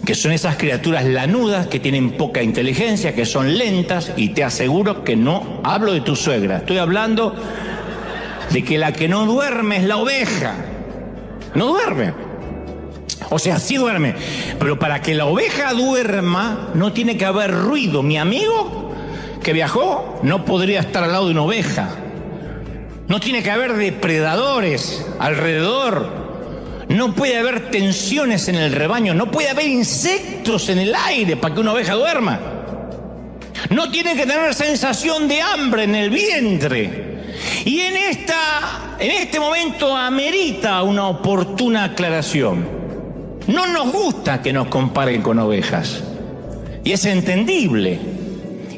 que son esas criaturas lanudas que tienen poca inteligencia, que son lentas, y te aseguro que no hablo de tu suegra, estoy hablando de que la que no duerme es la oveja. No duerme. O sea, sí duerme, pero para que la oveja duerma no tiene que haber ruido. Mi amigo que viajó no podría estar al lado de una oveja. No tiene que haber depredadores alrededor. No puede haber tensiones en el rebaño. No puede haber insectos en el aire para que una oveja duerma. No tiene que tener sensación de hambre en el vientre. Y en este momento amerita una oportuna aclaración. No nos gusta que nos comparen con ovejas. Y es entendible.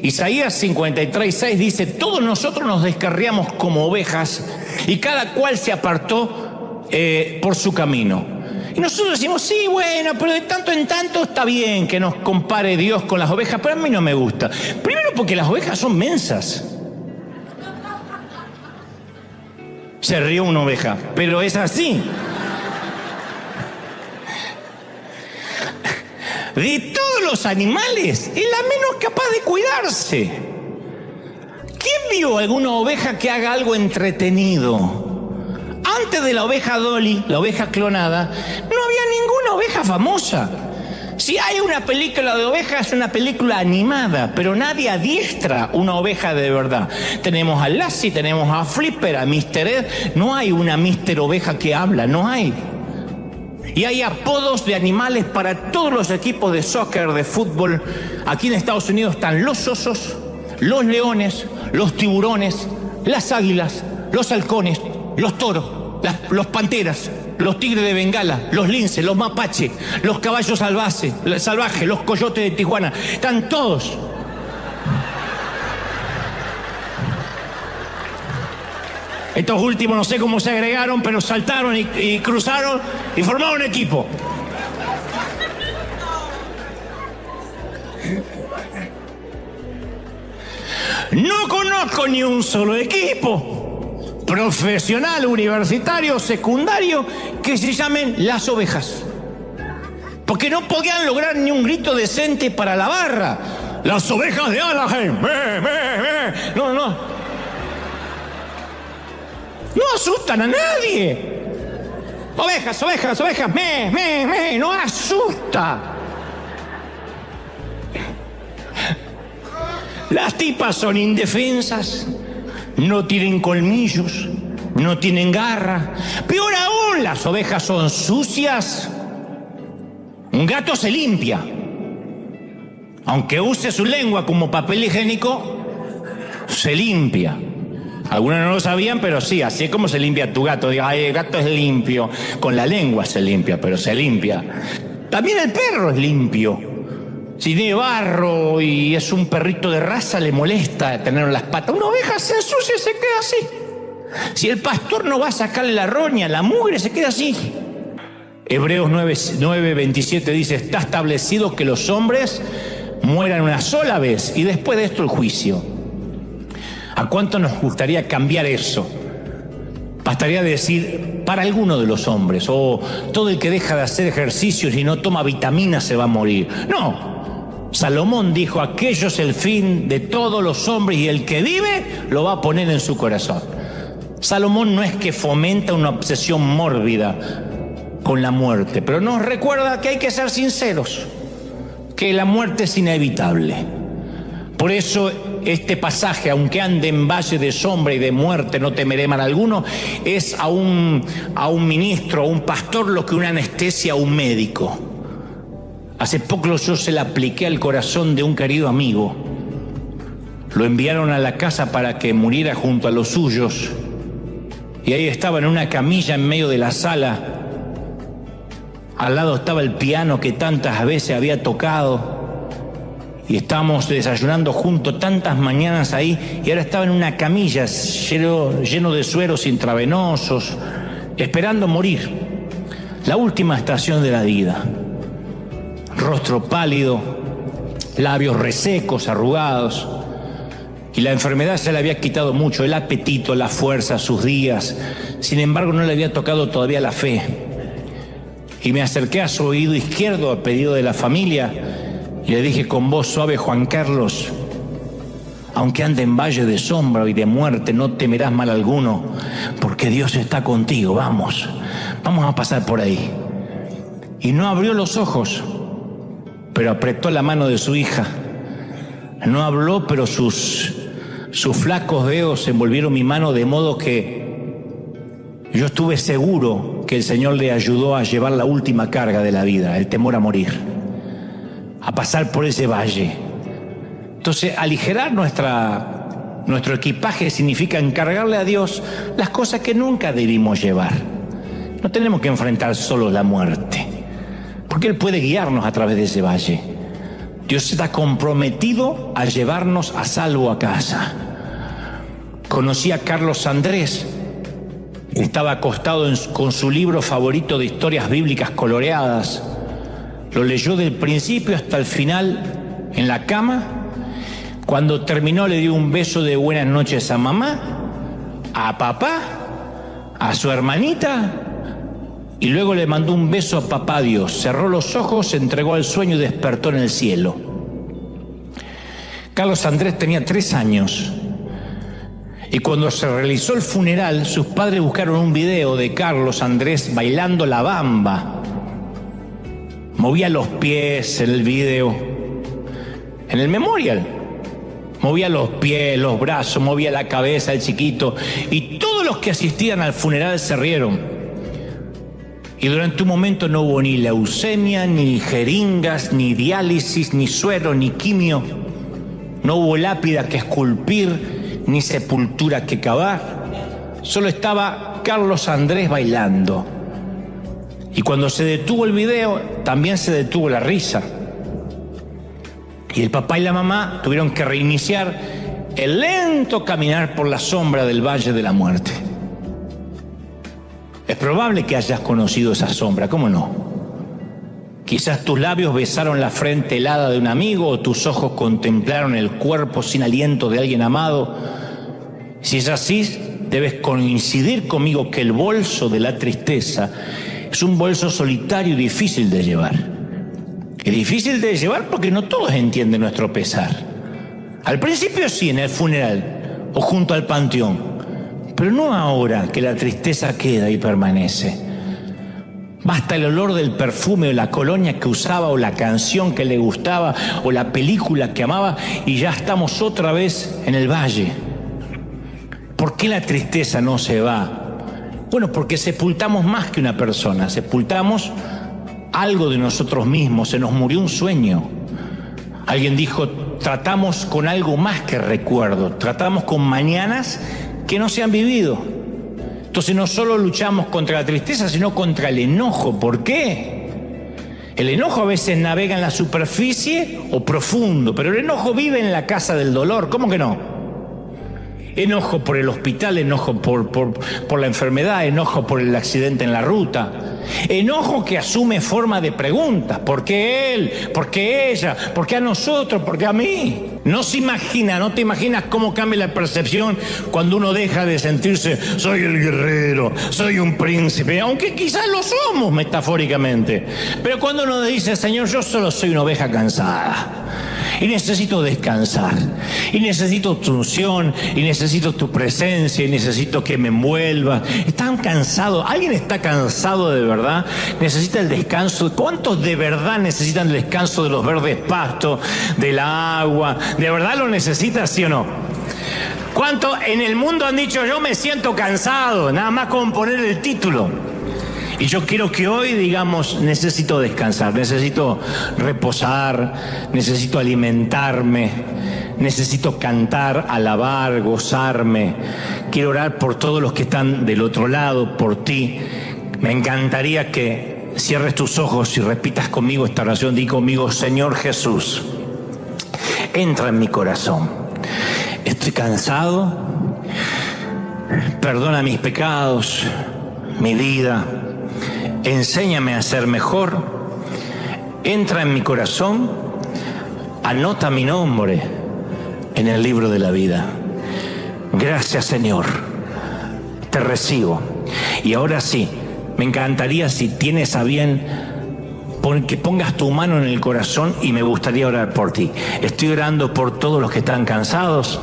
Isaías 53:6 dice, todos nosotros nos descarriamos como ovejas y cada cual se apartó por su camino. Y nosotros decimos, sí, bueno, pero de tanto en tanto está bien que nos compare Dios con las ovejas, pero a mí no me gusta. Primero porque las ovejas son mensas. Se rió una oveja, pero es así. De todos los animales, es la menos capaz de cuidarse. ¿Quién vio alguna oveja que haga algo entretenido? Antes de la oveja Dolly, la oveja clonada, no había ninguna oveja famosa. Si hay una película de ovejas, es una película animada, pero nadie adiestra una oveja de verdad. Tenemos a Lassie, tenemos a Flipper, a Mr. Ed. No hay una Mr. Oveja que habla, no hay. Y hay apodos de animales para todos los equipos de soccer, de fútbol. Aquí en Estados Unidos están los osos, los leones, los tiburones, las águilas, los halcones, los toros, los panteras, los tigres de Bengala, los linces, los mapaches, los caballos salvajes, los coyotes de Tijuana. Están todos. Estos últimos no sé cómo se agregaron, pero saltaron y cruzaron y formaron equipo. No conozco ni un solo equipo profesional, universitario, secundario, que se llamen las ovejas. porque no podían lograr ni un grito decente para la barra. Las ovejas de Anaheim, no asustan a nadie. Ovejas, no asusta. Las tipas son indefensas, no tienen colmillos, no tienen garra. Peor aún, las ovejas son sucias. Un gato se limpia, aunque use su lengua como papel higiénico, se limpia. Algunos no lo sabían, pero sí, así es como se limpia tu gato. Diga, ay, el gato es limpio. Con la lengua se limpia, pero se limpia. También el perro es limpio. Si tiene barro y es un perrito de raza, le molesta tener las patas. Una oveja se ensucia y se queda así. Si el pastor no va a sacarle la roña, la mugre, se queda así. Hebreos 9:27 dice, está establecido que los hombres mueran una sola vez y después de esto el juicio. ¿A cuánto nos gustaría cambiar eso? Bastaría decir, para alguno de los hombres, o todo el que deja de hacer ejercicios y no toma vitaminas se va a morir. No, Salomón dijo, aquello es el fin de todos los hombres y el que vive lo va a poner en su corazón. Salomón no es que fomenta una obsesión mórbida con la muerte, pero nos recuerda que hay que ser sinceros, que la muerte es inevitable. Por eso este pasaje, aunque ande en valle de sombra y de muerte, no temeré mal alguno, es a un ministro, a un pastor, lo que una anestesia a un médico. Hace poco yo se la apliqué al corazón de un querido amigo. Lo enviaron a la casa para que muriera junto a los suyos. Y ahí estaba en una camilla en medio de la sala. Al lado estaba el piano que tantas veces había tocado. Y estábamos desayunando juntos tantas mañanas ahí, y ahora estaba en una camilla lleno de sueros intravenosos, esperando morir. La última estación de la vida. Rostro pálido, labios resecos, arrugados. Y la enfermedad se le había quitado mucho, el apetito, la fuerza, sus días. Sin embargo, no le había tocado todavía la fe. Y me acerqué a su oído izquierdo a pedido de la familia y le dije con voz suave, Juan Carlos, aunque ande en valle de sombra y de muerte, no temerás mal alguno, porque Dios está contigo, vamos a pasar por ahí. Y no abrió los ojos, pero apretó la mano de su hija. No habló, pero sus flacos dedos envolvieron mi mano, de modo que yo estuve seguro que el Señor le ayudó a llevar la última carga de la vida, el temor a morir, a pasar por ese valle. Entonces, aligerar nuestro equipaje significa encargarle a Dios las cosas que nunca debimos llevar. No tenemos que enfrentar solo la muerte, porque Él puede guiarnos a través de ese valle. Dios está comprometido a llevarnos a salvo a casa. Conocí a Carlos Andrés. Estaba acostado con su libro favorito de historias bíblicas coloreadas. Lo leyó del principio hasta el final en la cama. Cuando terminó le dio un beso de buenas noches a mamá, a papá, a su hermanita, y luego le mandó un beso a papá Dios. Cerró los ojos, se entregó al sueño y despertó en el cielo. Carlos Andrés tenía 3 años. Y cuando se realizó el funeral, sus padres buscaron un video de Carlos Andrés bailando la bamba. Movía los pies en el video, en el memorial. Movía los pies, los brazos, movía la cabeza el chiquito. Y todos los que asistían al funeral se rieron. Y durante un momento no hubo ni leucemia, ni jeringas, ni diálisis, ni suero, ni quimio. No hubo lápida que esculpir, ni sepultura que cavar. Solo estaba Carlos Andrés bailando. Y cuando se detuvo el video, también se detuvo la risa. Y el papá y la mamá tuvieron que reiniciar el lento caminar por la sombra del valle de la muerte. Es probable que hayas conocido esa sombra, ¿cómo no? Quizás tus labios besaron la frente helada de un amigo, o tus ojos contemplaron el cuerpo sin aliento de alguien amado. Si es así, debes coincidir conmigo que el bolso de la tristeza es un bolso solitario y difícil de llevar. Es difícil de llevar porque no todos entienden nuestro pesar. Al principio sí, en el funeral o junto al panteón, pero no ahora que la tristeza queda y permanece. Basta el olor del perfume o la colonia que usaba o la canción que le gustaba o la película que amaba y ya estamos otra vez en el valle. ¿Por qué la tristeza no se va? Bueno, porque sepultamos más que una persona, sepultamos algo de nosotros mismos, se nos murió un sueño. Alguien dijo, tratamos con algo más que recuerdo, tratamos con mañanas que no se han vivido. Entonces no solo luchamos contra la tristeza, sino contra el enojo. ¿Por qué? El enojo a veces navega en la superficie o profundo, pero el enojo vive en la casa del dolor. ¿Cómo que no? Enojo por el hospital, enojo por la enfermedad, enojo por el accidente en la ruta. Enojo que asume forma de preguntas. ¿Por qué él? ¿Por qué ella? ¿Por qué a nosotros? ¿Por qué a mí? No te imaginas cómo cambia la percepción cuando uno deja de sentirse soy el guerrero, soy un príncipe, aunque quizás lo somos metafóricamente. Pero cuando uno dice, Señor, yo solo soy una oveja cansada. Y necesito descansar, y necesito tu unción, y necesito tu presencia, y necesito que me envuelva. ¿Están cansados? ¿Alguien está cansado de verdad? ¿Necesita el descanso? ¿Cuántos de verdad necesitan el descanso de los verdes pastos, del agua? ¿De verdad lo necesitan, sí o no? ¿Cuántos en el mundo han dicho, yo me siento cansado? Nada más con poner el título. Y yo quiero que hoy digamos, necesito descansar, necesito reposar, necesito alimentarme, necesito cantar, alabar, gozarme. Quiero orar por todos los que están del otro lado, por ti. Me encantaría que cierres tus ojos y repitas conmigo esta oración. Di conmigo, Señor Jesús, entra en mi corazón. Estoy cansado, perdona mis pecados, mi vida. Enséñame a ser mejor, entra en mi corazón, anota mi nombre en el libro de la vida. Gracias, Señor, te recibo. Y ahora sí, me encantaría si tienes a bien que pongas tu mano en el corazón y me gustaría orar por ti. Estoy orando por todos los que están cansados,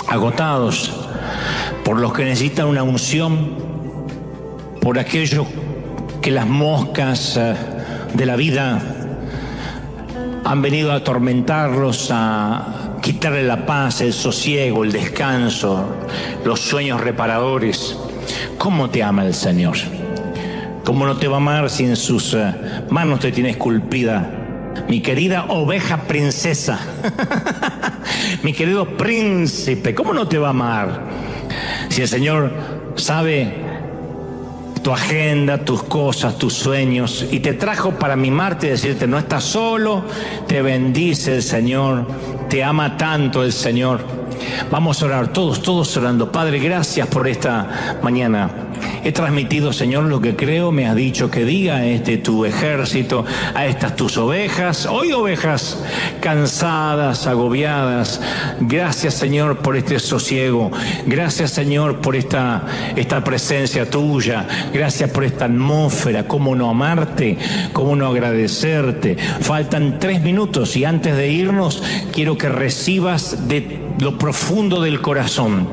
agotados, por los que necesitan una unción, por aquellos que las moscas de la vida han venido a atormentarlos, a quitarle la paz, el sosiego, el descanso, los sueños reparadores. ¿Cómo te ama el Señor? ¿Cómo no te va a amar si en sus manos te tiene esculpida? Mi querida oveja princesa, mi querido príncipe, ¿cómo no te va a amar? Si el Señor sabe tu agenda, tus cosas, tus sueños, y te trajo para mimarte y decirte, no estás solo, te bendice el Señor, te ama tanto el Señor. Vamos a orar, todos orando. Padre, gracias por esta mañana. He transmitido, Señor, lo que creo, me has dicho que diga a este tu ejército, a estas tus ovejas, hoy ovejas cansadas, agobiadas. Gracias, Señor, por este sosiego. Gracias, Señor, por esta presencia tuya. Gracias por esta atmósfera. Cómo no amarte, cómo no agradecerte. Faltan 3 minutos y antes de irnos quiero que recibas de lo profundo del corazón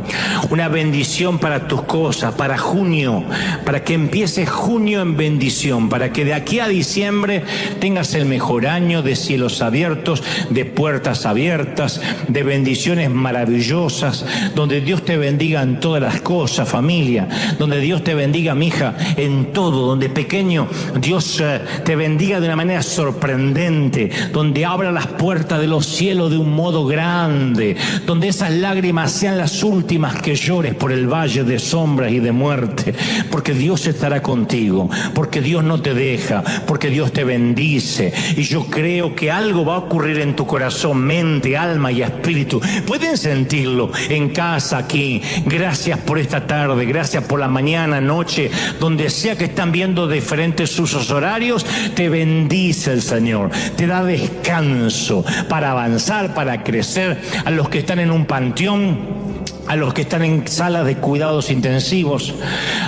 una bendición para tus cosas, para junio, para que empiece junio en bendición, para que de aquí a diciembre tengas el mejor año de cielos abiertos, de puertas abiertas, de bendiciones maravillosas, donde Dios te bendiga en todas las cosas, familia, donde Dios te bendiga, mija, en todo, donde pequeño Dios te bendiga de una manera sorprendente, donde abra las puertas de los cielos de un modo grande, donde esas lágrimas sean las últimas que llores por el valle de sombras y de muerte, porque Dios estará contigo, porque Dios no te deja, porque Dios te bendice. Y yo creo que algo va a ocurrir en tu corazón, mente, alma y espíritu. Pueden sentirlo en casa, aquí. Gracias por esta tarde, gracias por la mañana, noche, donde sea que están viendo diferentes usos horarios, te bendice el Señor, te da descanso para avanzar, para crecer. A los que están en un panteón, a los que están en salas de cuidados intensivos,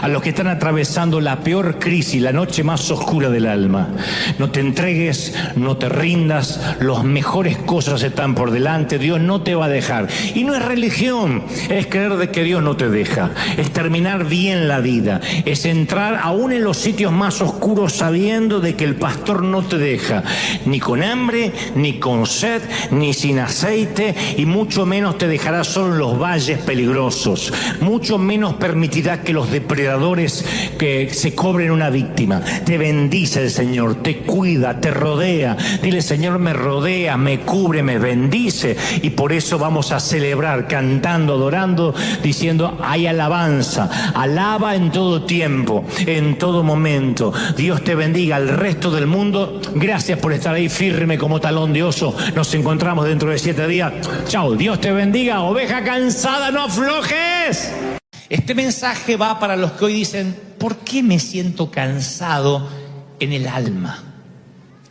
a los que están atravesando la peor crisis, la noche más oscura del alma. No te entregues, no te rindas, las mejores cosas están por delante, Dios no te va a dejar. Y no es religión, es creer de que Dios no te deja, es terminar bien la vida, es entrar aún en los sitios más oscuros sabiendo de que el pastor no te deja, ni con hambre, ni con sed, ni sin aceite, y mucho menos te dejará solo en los valles peligrosos, mucho menos permitirá que los depredadores que se cobren una víctima. Te bendice el Señor, te cuida, te rodea. Dile: Señor, me rodea, me cubre, me bendice. Y por eso vamos a celebrar cantando, adorando, diciendo: hay alabanza, alaba en todo tiempo, en todo momento. Dios te bendiga. Al resto del mundo, gracias por estar ahí firme como talón de oso. Nos encontramos dentro de 7 días. Chao, Dios te bendiga. Oveja cansada, no aflojes. Este mensaje va para los que hoy dicen: ¿por qué me siento cansado en el alma?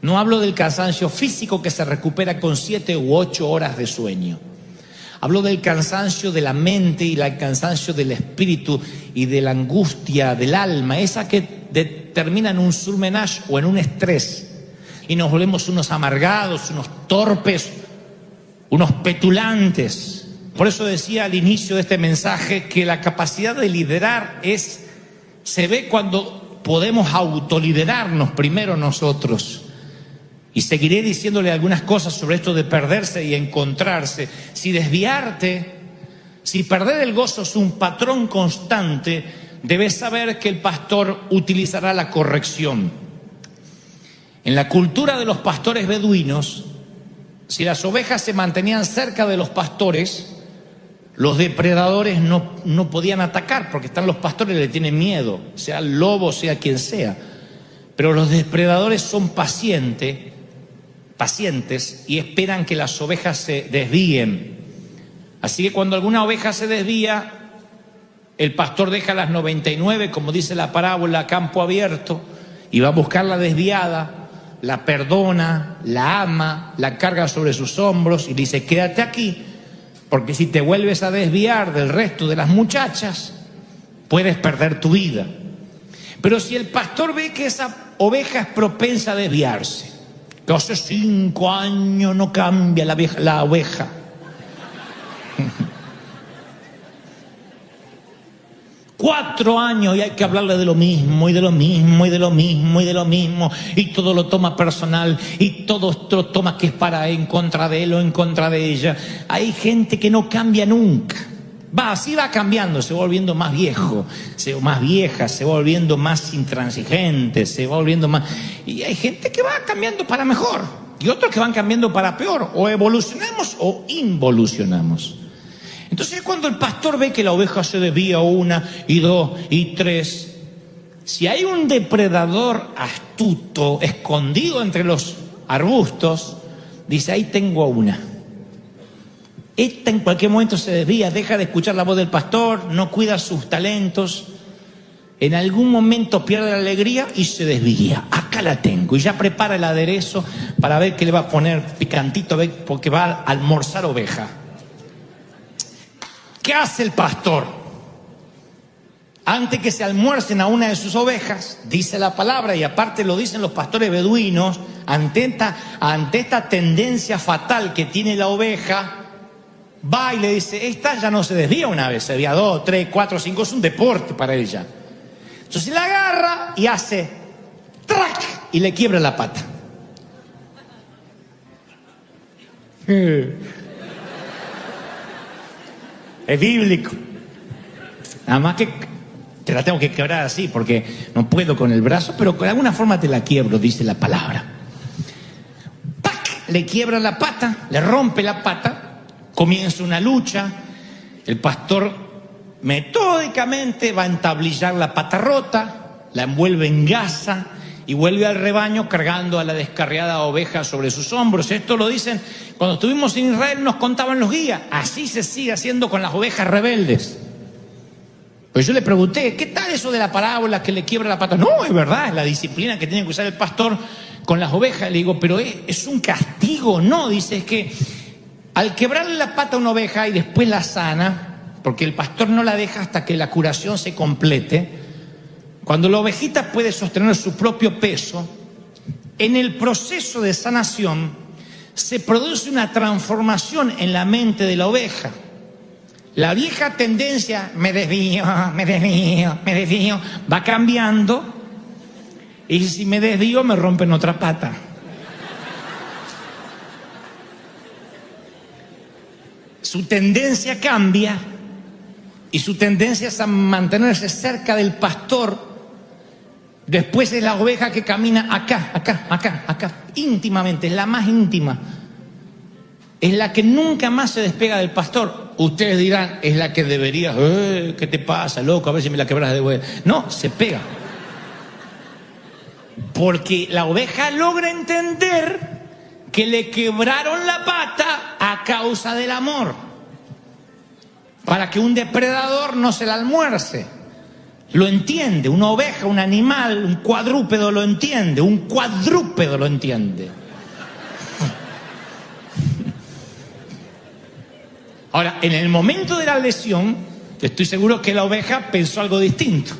No hablo del cansancio físico que se recupera con 7 u 8 horas de sueño. Hablo del cansancio de la mente y el cansancio del espíritu y de la angustia del alma, esa que termina en un surmenage o en un estrés. Y nos volvemos unos amargados, unos torpes, unos petulantes. Por eso decía al inicio de este mensaje que la capacidad de liderar se ve cuando podemos autoliderarnos primero nosotros. Y seguiré diciéndole algunas cosas sobre esto de perderse y encontrarse. Si desviarte, si perder el gozo es un patrón constante, debes saber que el pastor utilizará la corrección. En la cultura de los pastores beduinos, si las ovejas se mantenían cerca de los pastores, los depredadores no podían atacar, porque están los pastores, le tienen miedo, sea el lobo, sea quien sea. Pero los depredadores son pacientes y esperan que las ovejas se desvíen. Así que cuando alguna oveja se desvía, el pastor deja las 99, como dice la parábola, a campo abierto, y va a buscar la desviada, la perdona, la ama, la carga sobre sus hombros y le dice: quédate aquí, porque si te vuelves a desviar del resto de las muchachas, puedes perder tu vida. Pero si el pastor ve que esa oveja es propensa a desviarse, que hace 5 años no cambia la oveja, Cuatro años y hay que hablarle de lo mismo y de lo mismo y de lo mismo y de lo mismo, y todo lo toma personal y todo lo toma que es para en contra de él o en contra de ella. Hay gente que no cambia nunca. Así va cambiando, se va volviendo más viejo, más vieja, se va volviendo más intransigente, se va volviendo más... Y hay gente que va cambiando para mejor y otros que van cambiando para peor. O evolucionamos o involucionamos. Entonces, cuando el pastor ve que la oveja se desvía 1 y 2 y 3, si hay un depredador astuto, escondido entre los arbustos, dice: ahí tengo a una. Esta en cualquier momento se desvía, deja de escuchar la voz del pastor, no cuida sus talentos, en algún momento pierde la alegría y se desvía. Acá la tengo. Y ya prepara el aderezo para ver qué le va a poner picantito, porque va a almorzar oveja. ¿Qué hace el pastor? Antes que se almuercen a una de sus ovejas, dice la palabra, y aparte lo dicen los pastores beduinos, ante esta tendencia fatal que tiene la oveja, va y le dice: esta ya no se desvía una vez, se desvía 2, 3, 4, 5, es un deporte para ella. Entonces la agarra y hace ¡trac! Y le quiebra la pata. Es bíblico. Nada más que te la tengo que quebrar así porque no puedo con el brazo, pero de alguna forma te la quiebro, dice la palabra. ¡Pac! Le quiebra la pata, le rompe la pata, comienza una lucha. El pastor metódicamente va a entablillar la pata rota, la envuelve en gasa y vuelve al rebaño cargando a la descarriada oveja sobre sus hombros. Esto lo dicen, cuando estuvimos en Israel nos contaban los guías. Así se sigue haciendo con las ovejas rebeldes. Pues yo le pregunté: ¿qué tal eso de la parábola que le quiebra la pata? No, es verdad, es la disciplina que tiene que usar el pastor con las ovejas. Le digo: pero ¿es un castigo? No, dice, es que al quebrarle la pata a una oveja y después la sana, porque el pastor no la deja hasta que la curación se complete. Cuando la ovejita puede sostener su propio peso, en el proceso de sanación se produce una transformación en la mente de la oveja. La vieja tendencia, me desvío, va cambiando, y si me desvío me rompen otra pata. Su tendencia cambia, y su tendencia es a mantenerse cerca del pastor. Después es la oveja que camina acá, íntimamente, es la más íntima. Es la que nunca más se despega del pastor. Ustedes dirán, es la que debería, ¿qué te pasa, loco? A ver si me la quebras de vuelta. No, se pega. Porque la oveja logra entender que le quebraron la pata a causa del amor, para que un depredador no se la almuerce. Lo entiende, una oveja, un animal, un cuadrúpedo lo entiende, un cuadrúpedo lo entiende. Ahora, en el momento de la lesión, estoy seguro que la oveja pensó algo distinto.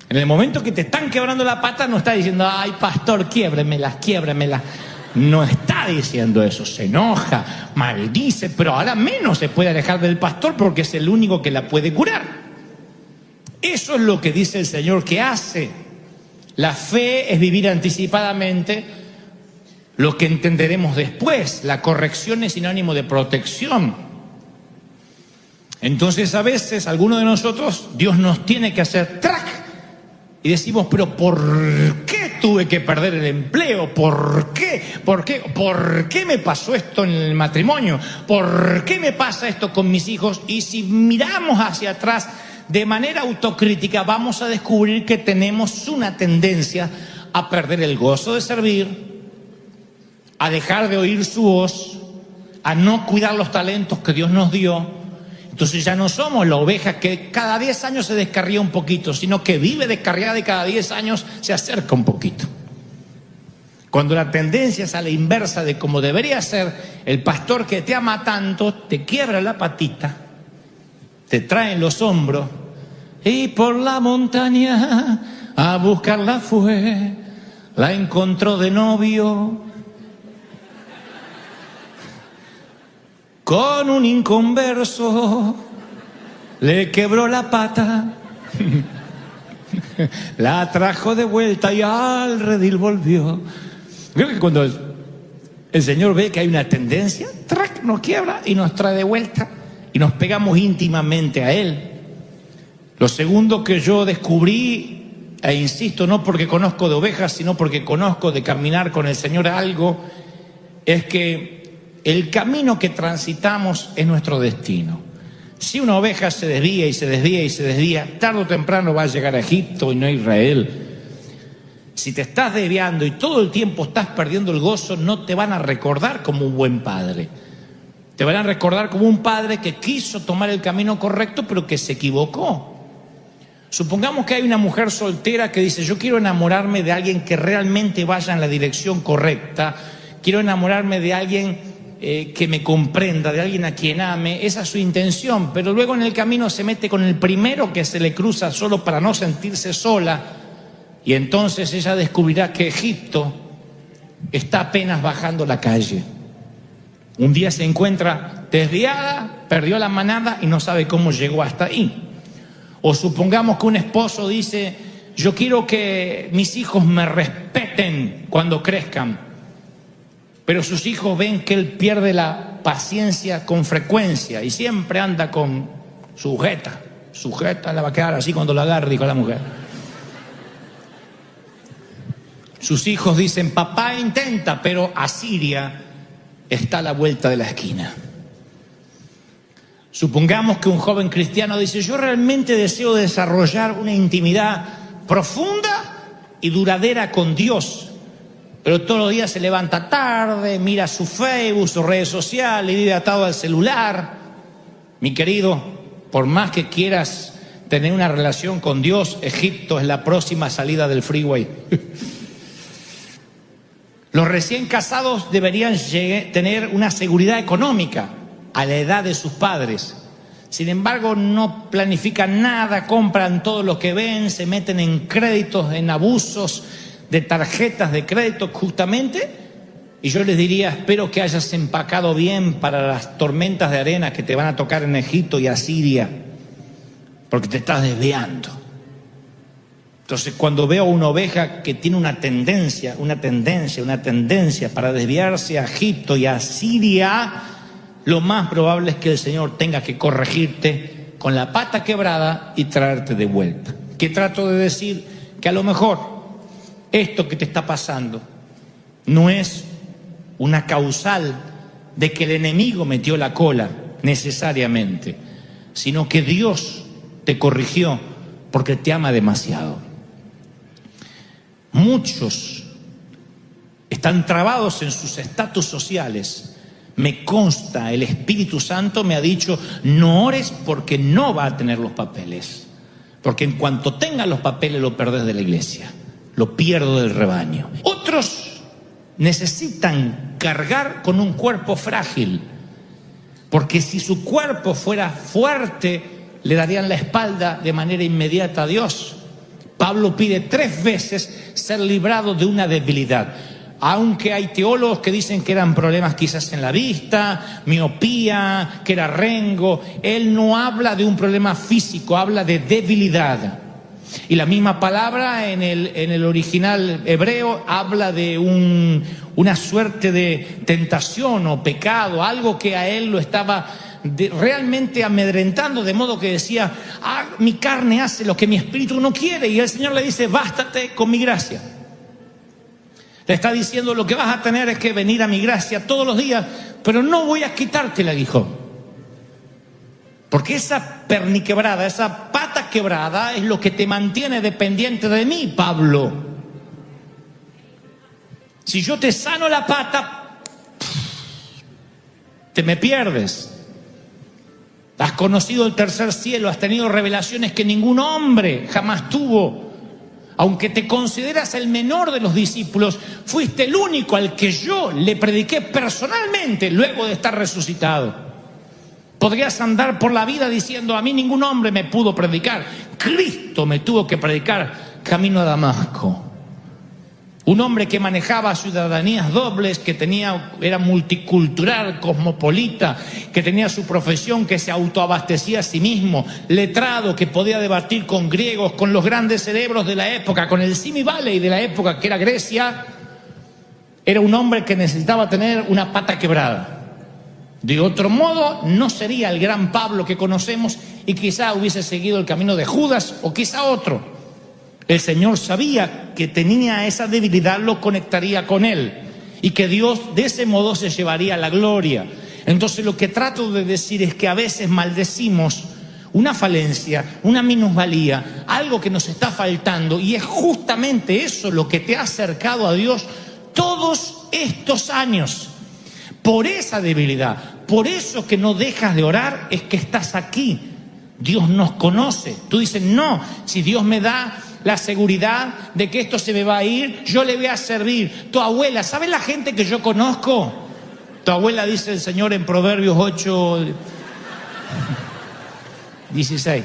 En el momento que te están quebrando la pata, no está diciendo, ay, pastor, quiébremela. No está diciendo eso, se enoja, maldice, pero ahora menos se puede alejar del pastor porque es el único que la puede curar. Eso es lo que dice el Señor que hace. La fe es vivir anticipadamente lo que entenderemos después. La corrección es sinónimo de protección. Entonces a veces alguno de nosotros, Dios nos tiene que hacer ¡trac! Y decimos, pero ¿por qué tuve que perder el empleo? ¿Por qué? ¿Por qué me pasó esto en el matrimonio? ¿Por qué me pasa esto con mis hijos? Y si miramos hacia atrás de manera autocrítica, vamos a descubrir que tenemos una tendencia a perder el gozo de servir, a dejar de oír su voz, a no cuidar los talentos que Dios nos dio. Entonces ya no somos la oveja que cada 10 años se descarría un poquito, sino que vive descarriada y cada 10 años se acerca un poquito. Cuando la tendencia es a la inversa de como debería ser, el pastor que te ama tanto te quiebra la patita, te trae en los hombros y por la montaña a buscarla fue, la encontró de novio con un inconverso, le quebró la pata, la trajo de vuelta y al redil volvió. Creo que cuando el Señor ve que hay una tendencia, ¡trac!, nos quiebra y nos trae de vuelta y nos pegamos íntimamente a Él. Lo segundo que yo descubrí, e insisto, no porque conozco de ovejas, sino porque conozco de caminar con el Señor algo, es que el camino que transitamos es nuestro destino. Si una oveja se desvía y se desvía y se desvía, tarde o temprano va a llegar a Egipto y no a Israel. Si te estás desviando y todo el tiempo estás perdiendo el gozo, no te van a recordar como un buen padre. Te van a recordar como un padre que quiso tomar el camino correcto, pero que se equivocó. Supongamos que hay una mujer soltera que dice, yo quiero enamorarme de alguien que realmente vaya en la dirección correcta, quiero enamorarme de alguien que me comprenda, de alguien a quien ame. Esa es su intención, pero luego en el camino se mete con el primero que se le cruza solo para no sentirse sola, y entonces ella descubrirá que Egipto está apenas bajando la calle. Un día se encuentra desviada, perdió la manada y no sabe cómo llegó hasta ahí. O supongamos que un esposo dice, yo quiero que mis hijos me respeten cuando crezcan, pero sus hijos ven que él pierde la paciencia con frecuencia y siempre anda con sujeta, la va a quedar así cuando la agarre, dijo la mujer. Sus hijos dicen, papá intenta, pero Asiria está a la vuelta de la esquina. Supongamos que un joven cristiano dice, yo realmente deseo desarrollar una intimidad profunda y duradera con Dios, pero todos los días se levanta tarde, mira su Facebook, sus redes sociales, y vive atado al celular. Mi querido, por más que quieras tener una relación con Dios, Egipto es la próxima salida del freeway. Los recién casados deberían tener una seguridad económica a la edad de sus padres. Sin embargo, no planifican nada, compran todo lo que ven, se meten en créditos, en abusos de tarjetas de crédito justamente. Y yo les diría, espero que hayas empacado bien para las tormentas de arena que te van a tocar en Egipto y Asiria, porque te estás desviando. Entonces, cuando veo una oveja que tiene una tendencia para desviarse a Egipto y a Siria, lo más probable es que el Señor tenga que corregirte con la pata quebrada y traerte de vuelta. ¿Qué trato de decir? Que a lo mejor esto que te está pasando no es una causal de que el enemigo metió la cola necesariamente, sino que Dios te corrigió porque te ama demasiado. Muchos están trabados en sus estatus sociales. Me consta, el Espíritu Santo me ha dicho, no ores porque no va a tener los papeles. Porque en cuanto tenga los papeles lo perdés de la iglesia, lo pierdo del rebaño. Otros necesitan cargar con un cuerpo frágil, porque si su cuerpo fuera fuerte, le darían la espalda de manera inmediata a Dios. Pablo pide 3 veces ser librado de una debilidad. Aunque hay teólogos que dicen que eran problemas quizás en la vista, miopía, que era rengo, él no habla de un problema físico, habla de debilidad. Y la misma palabra en el original hebreo habla de una suerte de tentación o pecado, algo que a él lo estaba realmente amedrentando, de modo que decía, mi carne hace lo que mi espíritu no quiere, y el Señor le dice, bástate con mi gracia. Le está diciendo, lo que vas a tener es que venir a mi gracia todos los días, pero no voy a quitarte el aguijón. Porque esa perniquebrada, esa pata quebrada es lo que te mantiene dependiente de mí, Pablo. Si yo te sano la pata, te me pierdes. Has conocido el tercer cielo, has tenido revelaciones que ningún hombre jamás tuvo. Aunque te consideras el menor de los discípulos, fuiste el único al que yo le prediqué personalmente luego de estar resucitado. Podrías andar por la vida diciendo, a mí ningún hombre me pudo predicar. Cristo me tuvo que predicar camino a Damasco. Un hombre que manejaba ciudadanías dobles, que era multicultural, cosmopolita, que tenía su profesión, que se autoabastecía a sí mismo, letrado, que podía debatir con griegos, con los grandes cerebros de la época, con el Simi Valley de la época, que era Grecia. Era un hombre que necesitaba tener una pata quebrada. De otro modo, no sería el gran Pablo que conocemos y quizá hubiese seguido el camino de Judas o quizá otro. El Señor sabía que tenía esa debilidad, lo conectaría con Él y que Dios de ese modo se llevaría la gloria. Entonces lo que trato de decir es que a veces maldecimos una falencia, una minusvalía, algo que nos está faltando, y es justamente eso lo que te ha acercado a Dios todos estos años. Por esa debilidad, por eso que no dejas de orar, es que estás aquí. Dios nos conoce. Tú dices, no, si Dios me da la seguridad de que esto se me va a ir, yo le voy a servir. Tu abuela, ¿sabes la gente que yo conozco? Tu abuela, dice el Señor en Proverbios 8:16.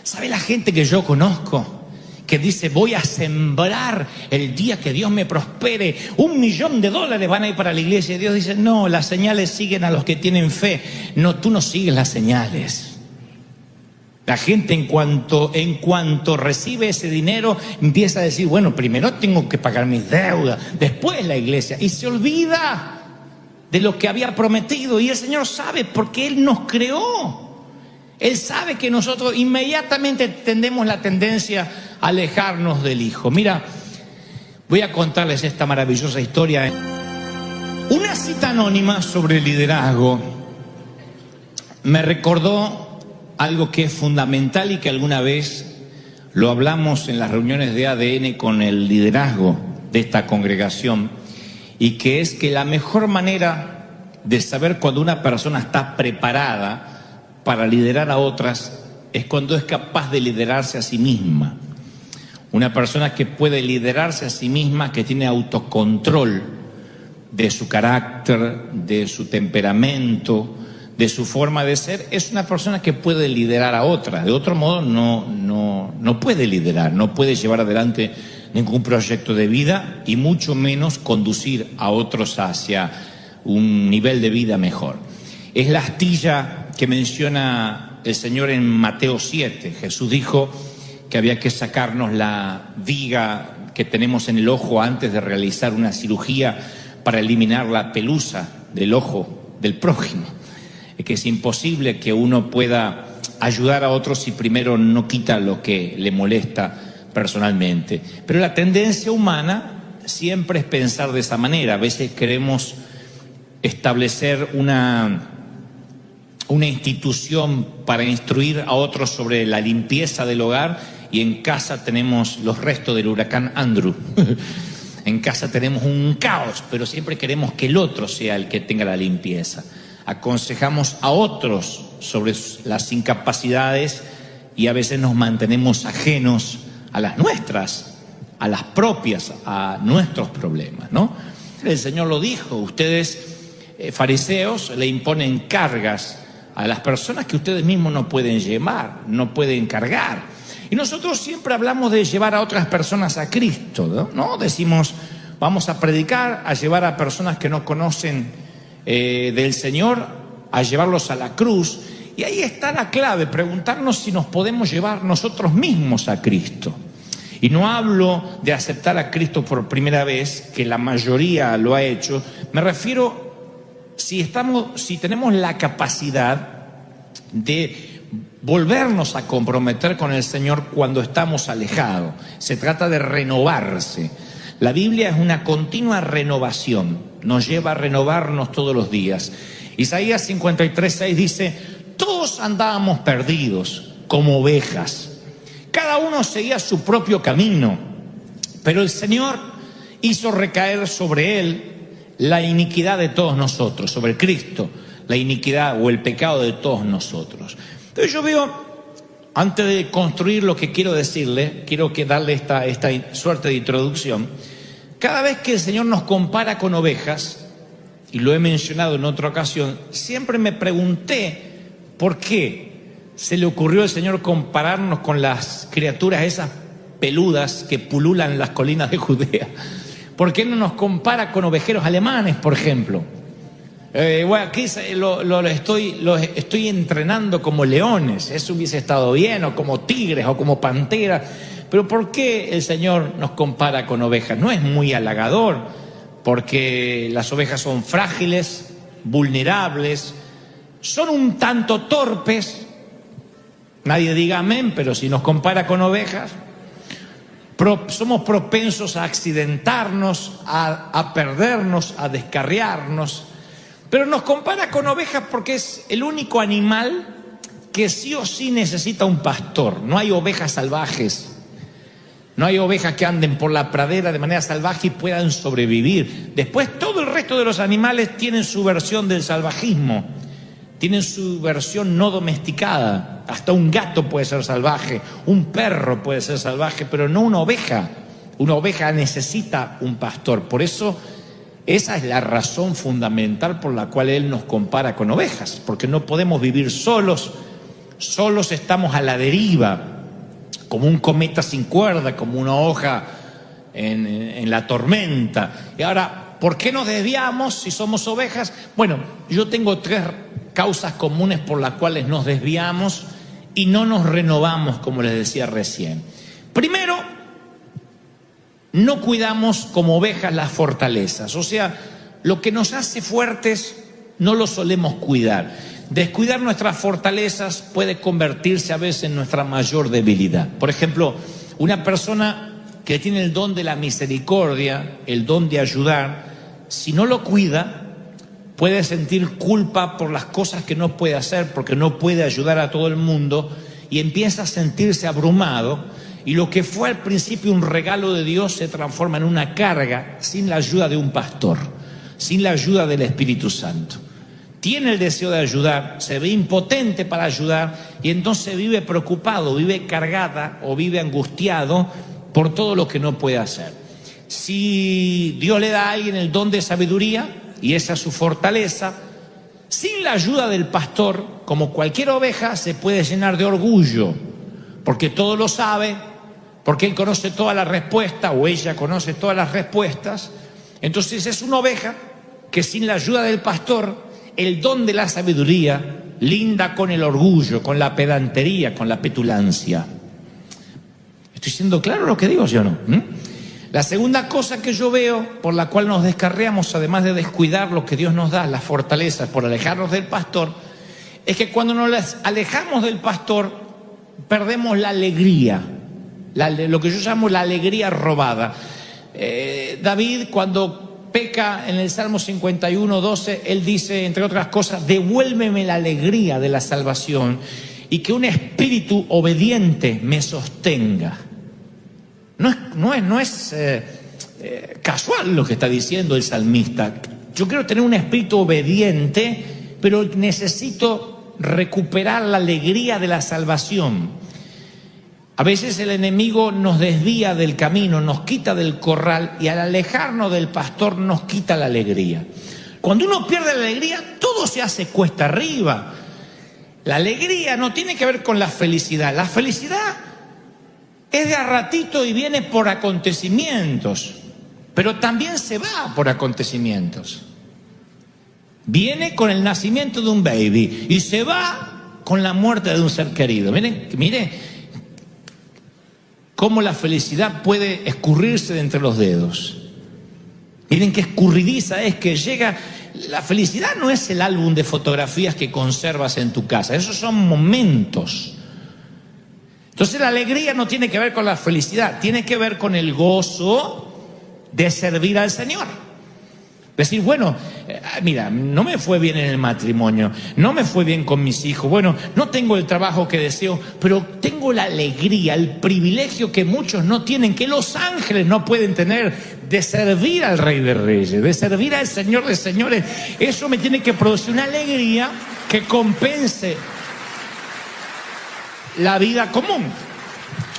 ¿Sabe la gente que yo conozco? Que dice, voy a sembrar el día que Dios me prospere, $1.000.000 van a ir para la iglesia. Y Dios dice, no, las señales siguen a los que tienen fe. No, tú no sigues las señales. La gente en cuanto recibe ese dinero empieza a decir, bueno, primero tengo que pagar mis deudas, después la iglesia, y se olvida de lo que había prometido. Y el Señor sabe, porque Él nos creó. Él sabe que nosotros inmediatamente tendemos la tendencia a alejarnos del Hijo. Mira, voy a contarles esta maravillosa historia. Una cita anónima sobre el liderazgo me recordó algo que es fundamental y que alguna vez lo hablamos en las reuniones de ADN con el liderazgo de esta congregación, y que es que la mejor manera de saber cuando una persona está preparada para liderar a otras es cuando es capaz de liderarse a sí misma. Una persona que puede liderarse a sí misma, que tiene autocontrol de su carácter, de su temperamento, de su forma de ser, es una persona que puede liderar a otra. De otro modo no puede liderar, no puede llevar adelante ningún proyecto de vida y mucho menos conducir a otros hacia un nivel de vida mejor. Es la astilla que menciona el Señor en Mateo 7. Jesús dijo que había que sacarnos la viga que tenemos en el ojo antes de realizar una cirugía para eliminar la pelusa del ojo del prójimo. Es que es imposible que uno pueda ayudar a otros si primero no quita lo que le molesta personalmente. Pero la tendencia humana siempre es pensar de esa manera. A veces queremos establecer una institución para instruir a otros sobre la limpieza del hogar y en casa tenemos los restos del huracán Andrew. En casa tenemos un caos, pero siempre queremos que el otro sea el que tenga la limpieza. Aconsejamos a otros sobre las incapacidades y a veces nos mantenemos ajenos a las nuestras, a las propias, a nuestros problemas, ¿no? El Señor lo dijo, ustedes, fariseos, le imponen cargas a las personas que ustedes mismos no pueden llevar, no pueden cargar. Y nosotros siempre hablamos de llevar a otras personas a Cristo, ¿no? Decimos, vamos a predicar, a llevar a personas que no conocen del Señor, a llevarlos a la cruz. Y ahí está la clave, preguntarnos si nos podemos llevar nosotros mismos a Cristo. Y no hablo de aceptar a Cristo por primera vez, que la mayoría lo ha hecho. Me refiero si tenemos la capacidad de volvernos a comprometer con el Señor cuando estamos alejados. Se trata de renovarse. La Biblia es una continua renovación, nos lleva a renovarnos todos los días. Isaías 53:6 dice, todos andábamos perdidos como ovejas, cada uno seguía su propio camino, pero el Señor hizo recaer sobre él la iniquidad de todos nosotros, sobre Cristo, la iniquidad o el pecado de todos nosotros. Entonces yo veo, antes de construir lo que quiero decirle, quiero darle esta suerte de introducción. Cada vez que el Señor nos compara con ovejas, y lo he mencionado en otra ocasión, siempre me pregunté por qué se le ocurrió al Señor compararnos con las criaturas esas peludas que pululan las colinas de Judea. ¿Por qué no nos compara con ovejeros alemanes, por ejemplo? Bueno, aquí los estoy entrenando como leones, eso hubiese estado bien, o como tigres, o como panteras. Pero ¿por qué el Señor nos compara con ovejas? No es muy halagador, porque las ovejas son frágiles, vulnerables, son un tanto torpes. Nadie diga amén, pero si nos compara con ovejas, somos propensos a accidentarnos, a perdernos, a descarriarnos. Pero nos compara con ovejas porque es el único animal que sí o sí necesita un pastor. No hay ovejas salvajes. No hay ovejas que anden por la pradera de manera salvaje y puedan sobrevivir. Después todo el resto de los animales tienen su versión del salvajismo, tienen su versión no domesticada. Hasta un gato puede ser salvaje, un perro puede ser salvaje, pero no una oveja. Una oveja necesita un pastor. Por eso esa es la razón fundamental por la cual Él nos compara con ovejas, porque no podemos vivir solos estamos a la deriva, como un cometa sin cuerda, como una hoja en la tormenta. Y ahora, ¿por qué nos desviamos si somos ovejas? Bueno, yo tengo 3 causas comunes por las cuales nos desviamos y no nos renovamos, como les decía recién. Primero, no cuidamos como ovejas las fortalezas, o sea, lo que nos hace fuertes no lo solemos cuidar. Descuidar nuestras fortalezas puede convertirse a veces en nuestra mayor debilidad. Por ejemplo, una persona que tiene el don de la misericordia, el don de ayudar, si no lo cuida, puede sentir culpa por las cosas que no puede hacer, porque no puede ayudar a todo el mundo, y empieza a sentirse abrumado, y lo que fue al principio un regalo de Dios se transforma en una carga sin la ayuda de un pastor, sin la ayuda del Espíritu Santo. Tiene el deseo de ayudar, se ve impotente para ayudar y entonces vive preocupado, vive cargada o vive angustiado por todo lo que no puede hacer. Si Dios le da a alguien el don de sabiduría y esa es su fortaleza, Sin la ayuda del pastor, como cualquier oveja, se puede llenar de orgullo, porque todo lo sabe, porque él conoce todas las respuestas, o ella conoce todas las respuestas. Entonces es una oveja que sin la ayuda del pastor, el don de la sabiduría linda con el orgullo, con la pedantería, con la petulancia. ¿Estoy siendo claro lo que digo, sí o no? La segunda cosa que yo veo por la cual nos descarriamos, además de descuidar lo que Dios nos da, las fortalezas por alejarnos del pastor, es que cuando nos alejamos del pastor, perdemos la alegría, lo que yo llamo la alegría robada. David, cuando peca en el Salmo 51:12, él dice, entre otras cosas, devuélveme la alegría de la salvación y que un espíritu obediente me sostenga. No es casual lo que está diciendo el salmista. Yo quiero tener un espíritu obediente, pero necesito recuperar la alegría de la salvación. A veces el enemigo nos desvía del camino, nos quita del corral, y al alejarnos del pastor nos quita la alegría. Cuando uno pierde la alegría, todo se hace cuesta arriba. La alegría no tiene que ver con la felicidad. La felicidad es de a ratito y viene por acontecimientos, pero también se va por acontecimientos. Viene con el nacimiento de un baby y se va con la muerte de un ser querido. Mire cómo la felicidad puede escurrirse de entre los dedos. Miren qué escurridiza es que llega. La felicidad no es el álbum de fotografías que conservas en tu casa, esos son momentos. Entonces la alegría no tiene que ver con la felicidad, tiene que ver con el gozo de servir al Señor. Decir, bueno, mira, no me fue bien en el matrimonio, no me fue bien con mis hijos, bueno, no tengo el trabajo que deseo, pero tengo la alegría, el privilegio que muchos no tienen, que los ángeles no pueden tener, de servir al Rey de Reyes, de servir al Señor de Señores. Eso me tiene que producir una alegría que compense la vida común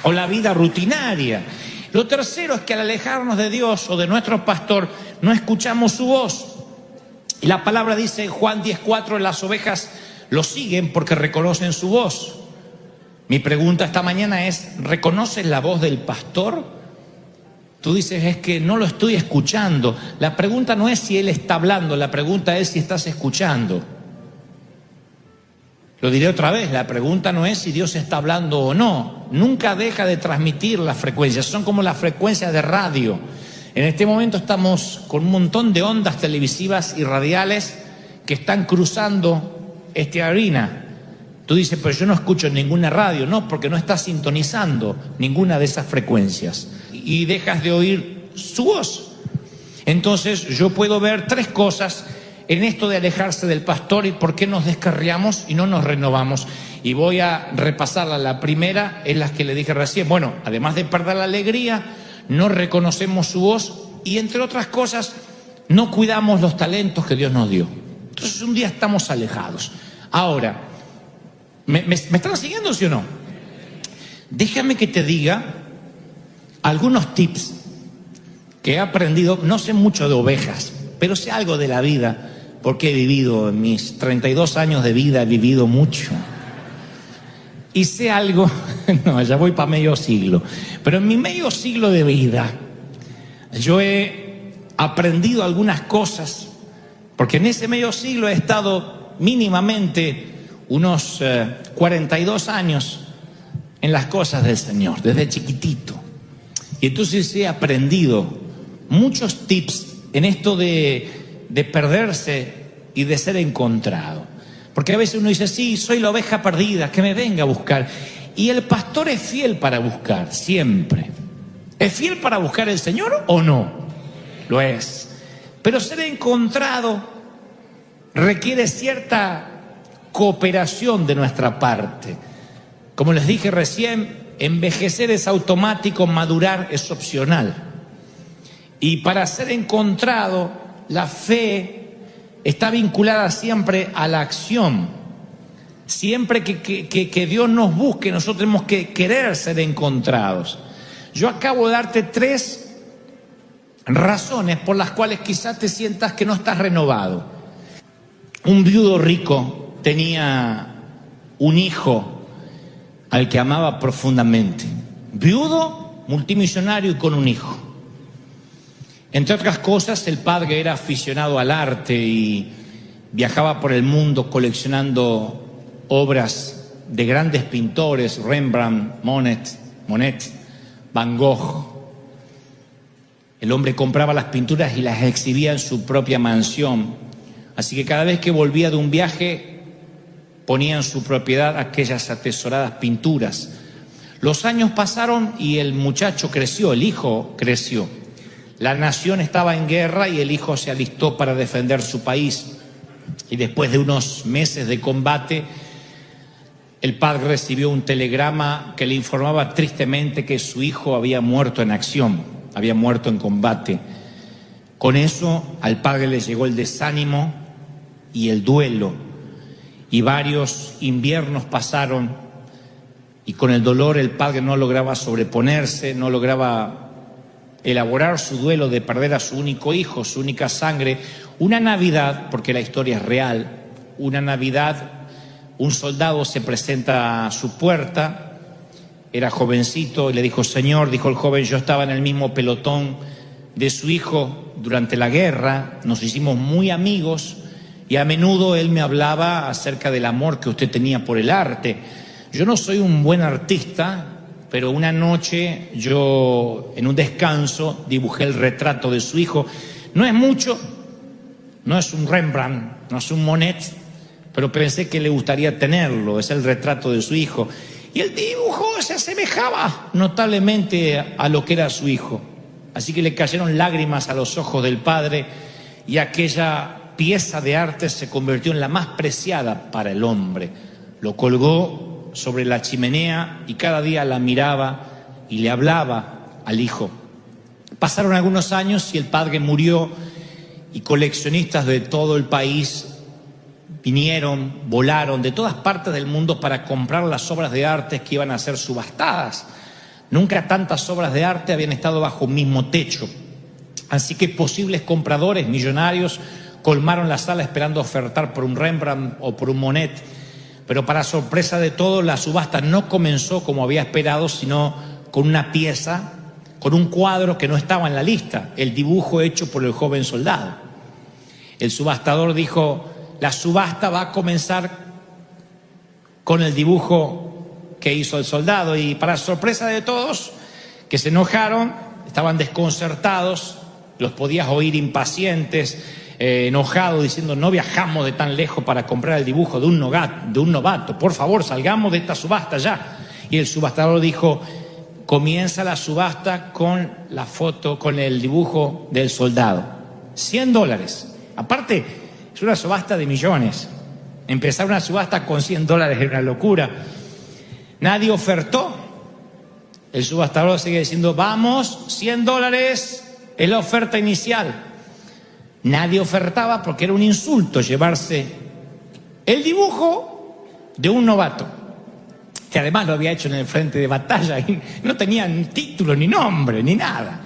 o la vida rutinaria. Lo tercero es que al alejarnos de Dios o de nuestro pastor, no escuchamos su voz. Y la palabra dice en Juan 10:4, las ovejas lo siguen porque reconocen su voz. Mi pregunta esta mañana es, ¿reconoces la voz del pastor? Tú dices, es que no lo estoy escuchando. La pregunta no es si él está hablando, la pregunta es si estás escuchando. Lo diré otra vez, la pregunta no es si Dios está hablando o no. Nunca deja de transmitir las frecuencias, son como las frecuencias de radio. En este momento estamos con un montón de ondas televisivas y radiales que están cruzando esta arena. Tú dices, pero yo no escucho ninguna radio. No, porque no estás sintonizando ninguna de esas frecuencias y dejas de oír su voz. Entonces yo puedo ver tres cosas en esto de alejarse del pastor y por qué nos descarriamos y no nos renovamos. Y voy a repasarla. La primera es la que le dije recién. Bueno, además de perder la alegría, no reconocemos su voz y, entre otras cosas, no cuidamos los talentos que Dios nos dio. Entonces un día estamos alejados. Ahora, ¿me están siguiendo, sí o no? Déjame que te diga algunos tips que he aprendido. No sé mucho de ovejas, pero sé algo de la vida, porque he vivido, en mis 32 años de vida he vivido mucho. Y sé algo, no, ya voy para medio siglo, pero en mi medio siglo de vida yo he aprendido algunas cosas, porque en ese medio siglo he estado mínimamente unos 42 años en las cosas del Señor, desde chiquitito. Y entonces he aprendido muchos tips en esto de perderse y de ser encontrado. Porque a veces uno dice, sí, soy la oveja perdida, que me venga a buscar. Y el pastor es fiel para buscar, siempre. ¿Es fiel para buscar el Señor o no? Lo es. Pero ser encontrado requiere cierta cooperación de nuestra parte. Como les dije recién, envejecer es automático, madurar es opcional. Y para ser encontrado, la fe está vinculada siempre a la acción. Siempre que Dios nos busque, nosotros tenemos que querer ser encontrados. Yo acabo de darte 3 razones por las cuales quizás te sientas que no estás renovado. Un viudo rico tenía un hijo al que amaba profundamente. Viudo, multimillonario y con un hijo. Entre otras cosas, el padre era aficionado al arte y viajaba por el mundo coleccionando obras de grandes pintores, Rembrandt, Monet, Van Gogh. El hombre compraba las pinturas y las exhibía en su propia mansión. Así que cada vez que volvía de un viaje, ponía en su propiedad aquellas atesoradas pinturas. Los años pasaron y el muchacho creció, el hijo creció. La nación estaba en guerra y el hijo se alistó para defender su país. Y después de unos meses de combate, el padre recibió un telegrama que le informaba tristemente que su hijo había muerto en acción, había muerto en combate. Con eso al padre le llegó el desánimo y el duelo, y varios inviernos pasaron, y con el dolor el padre no lograba sobreponerse, no lograba elaborar su duelo de perder a su único hijo, su única sangre. Una Navidad, porque la historia es real, una Navidad, un soldado se presenta a su puerta, era jovencito, y le dijo: Señor, dijo el joven, yo estaba en el mismo pelotón de su hijo durante la guerra, nos hicimos muy amigos, y a menudo él me hablaba acerca del amor que usted tenía por el arte. Yo no soy un buen artista, pero una noche yo, en un descanso, dibujé el retrato de su hijo. No es mucho, no es un Rembrandt, no es un Monet, pero pensé que le gustaría tenerlo, es el retrato de su hijo. Y el dibujo se asemejaba notablemente a lo que era su hijo. Así que le cayeron lágrimas a los ojos del padre, y aquella pieza de arte se convirtió en la más preciada para el hombre. Lo colgó sobre la chimenea y cada día la miraba y le hablaba al hijo. Pasaron algunos años y el padre murió, y coleccionistas de todo el país vinieron, volaron de todas partes del mundo para comprar las obras de arte que iban a ser subastadas. Nunca tantas obras de arte habían estado bajo un mismo techo. Así que posibles compradores millonarios colmaron la sala esperando ofertar por un Rembrandt o por un Monet. Pero para sorpresa de todos, la subasta no comenzó como había esperado, sino con una pieza, con un cuadro que no estaba en la lista, el dibujo hecho por el joven soldado. El subastador dijo: la subasta va a comenzar con el dibujo que hizo el soldado. Y para sorpresa de todos, que se enojaron, estaban desconcertados, los podías oír impacientes, enojados, diciendo: no viajamos de tan lejos para comprar el dibujo de un novato, por favor, salgamos de esta subasta ya. Y el subastador dijo: comienza la subasta con la foto, con el dibujo del soldado. $100. Aparte, es una subasta de millones. Empezar una subasta con $100 es una locura. Nadie ofertó. El subastador sigue diciendo: vamos, $100 es la oferta inicial. Nadie ofertaba porque era un insulto llevarse el dibujo de un novato, que además lo había hecho en el frente de batalla y no tenía ni título, ni nombre, ni nada.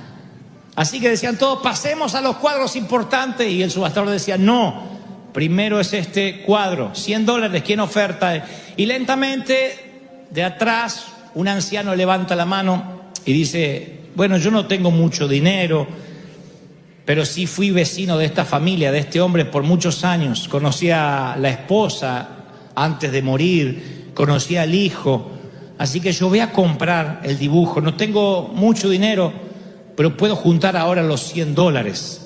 Así que decían todos: pasemos a los cuadros importantes. Y el subastador decía: no, primero es este cuadro, $100, ¿quién oferta? Y lentamente, de atrás, un anciano levanta la mano y dice: bueno, yo no tengo mucho dinero, pero sí fui vecino de esta familia, de este hombre por muchos años. Conocí a la esposa antes de morir, conocí al hijo, así que yo voy a comprar el dibujo. No tengo mucho dinero, pero puedo juntar ahora los $100.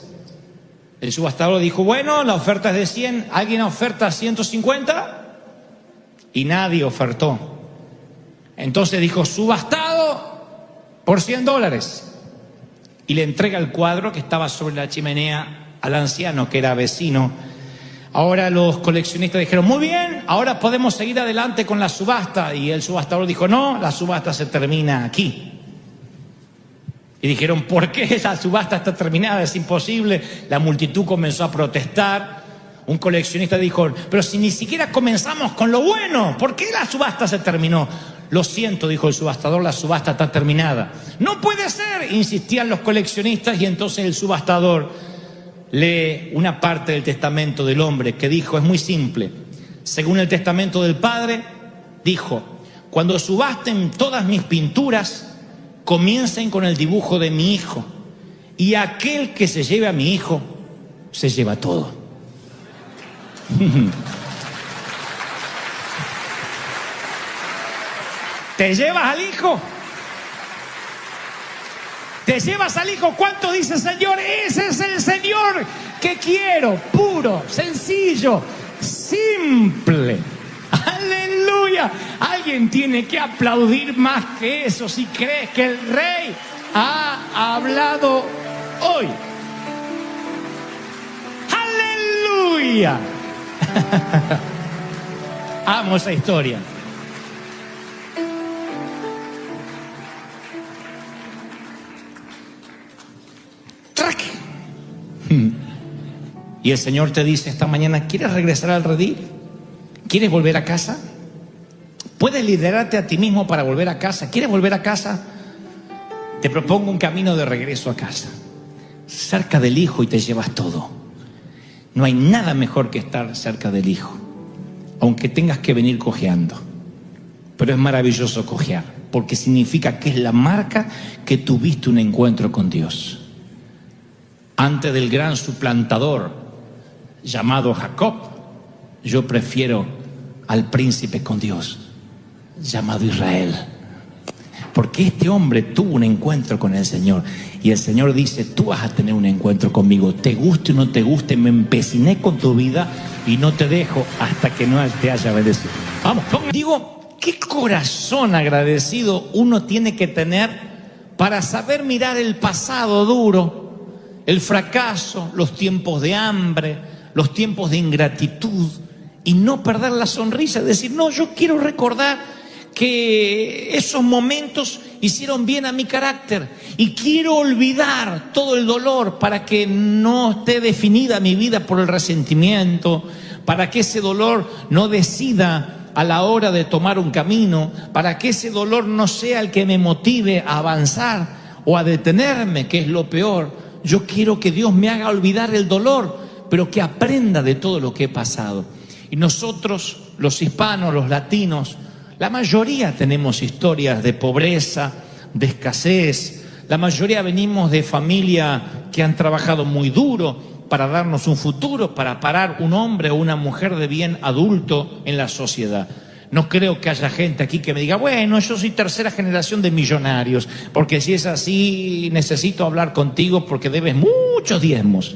El subastador dijo: bueno, la oferta es de 100, ¿alguien oferta 150? Y nadie ofertó. Entonces dijo: subastado por $100. Y le entrega el cuadro que estaba sobre la chimenea al anciano, que era vecino. Ahora los coleccionistas dijeron: muy bien, ahora podemos seguir adelante con la subasta. Y el subastador dijo: no, la subasta se termina aquí. Y dijeron: ¿por qué la subasta está terminada? Es imposible. La multitud comenzó a protestar. Un coleccionista dijo: pero si ni siquiera comenzamos con lo bueno, ¿por qué la subasta se terminó? Lo siento, dijo el subastador, la subasta está terminada. No puede ser, insistían los coleccionistas, y entonces el subastador lee una parte del testamento del hombre que dijo, es muy simple, según el testamento del padre, dijo, cuando subasten todas mis pinturas, comiencen con el dibujo de mi hijo, y aquel que se lleve a mi hijo, se lleva todo. ¿Te llevas al hijo? ¿Te llevas al hijo? ¿Cuánto dice Señor? Ese es el Señor que quiero, puro, sencillo, simple. ¡Aleluya! Alguien tiene que aplaudir más que eso si crees que el Rey ha hablado hoy. ¡Aleluya! Amo esa historia. Y el Señor te dice esta mañana, ¿quieres regresar al redil? ¿Quieres volver a casa? ¿Puedes liderarte a ti mismo para volver a casa? ¿Quieres volver a casa? Te propongo un camino de regreso a casa, cerca del Hijo, y te llevas todo. No hay nada mejor que estar cerca del Hijo, aunque tengas que venir cojeando. Pero es maravilloso cojear, porque significa que es la marca que tuviste un encuentro con Dios. Antes del gran suplantador llamado Jacob, yo prefiero al príncipe con Dios llamado Israel, porque este hombre tuvo un encuentro con el Señor, y el Señor dice, tú vas a tener un encuentro conmigo, te guste o no te guste, me empeciné con tu vida y no te dejo hasta que no te haya bendecido. Vamos, digo, qué corazón agradecido uno tiene que tener para saber mirar el pasado duro, el fracaso, los tiempos de hambre, los tiempos de ingratitud, y no perder la sonrisa, decir, no, yo quiero recordar que esos momentos hicieron bien a mi carácter, y quiero olvidar todo el dolor para que no esté definida mi vida por el resentimiento, para que ese dolor no decida a la hora de tomar un camino, para que ese dolor no sea el que me motive a avanzar o a detenerme, que es lo peor. Yo quiero que Dios me haga olvidar el dolor, pero que aprenda de todo lo que he pasado. Y nosotros, los hispanos, los latinos, la mayoría tenemos historias de pobreza, de escasez. La mayoría venimos de familias que han trabajado muy duro para darnos un futuro, para parar un hombre o una mujer de bien adulto en la sociedad. No creo que haya gente aquí que me diga, bueno, yo soy tercera generación de millonarios, porque si es así necesito hablar contigo porque debes muchos diezmos.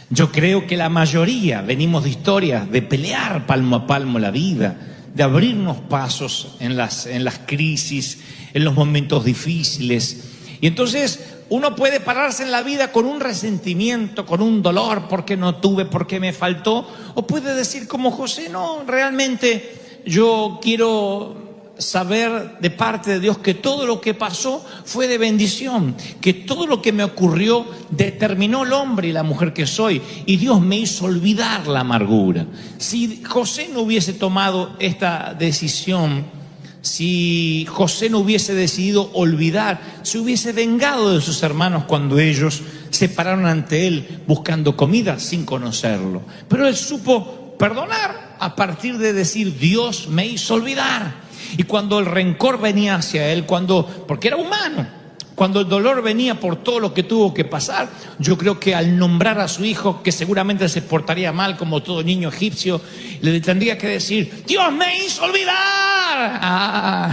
Yo creo que la mayoría venimos de historias de pelear palmo a palmo la vida, de abrirnos pasos en las crisis, en los momentos difíciles. Y entonces uno puede pararse en la vida con un resentimiento, con un dolor, porque no tuve, porque me faltó, o puede decir como José, no, realmente yo quiero saber de parte de Dios que todo lo que pasó fue de bendición, que todo lo que me ocurrió determinó el hombre y la mujer que soy, y Dios me hizo olvidar la amargura. Si José no hubiese tomado esta decisión, si José no hubiese decidido olvidar, se hubiese vengado de sus hermanos cuando ellos se pararon ante él buscando comida sin conocerlo. Pero él supo perdonar a partir de decir, Dios me hizo olvidar. Y cuando el rencor venía hacia él, porque era humano, cuando el dolor venía por todo lo que tuvo que pasar, yo creo que al nombrar a su hijo, que seguramente se portaría mal como todo niño egipcio, le tendría que decir, Dios me hizo olvidar.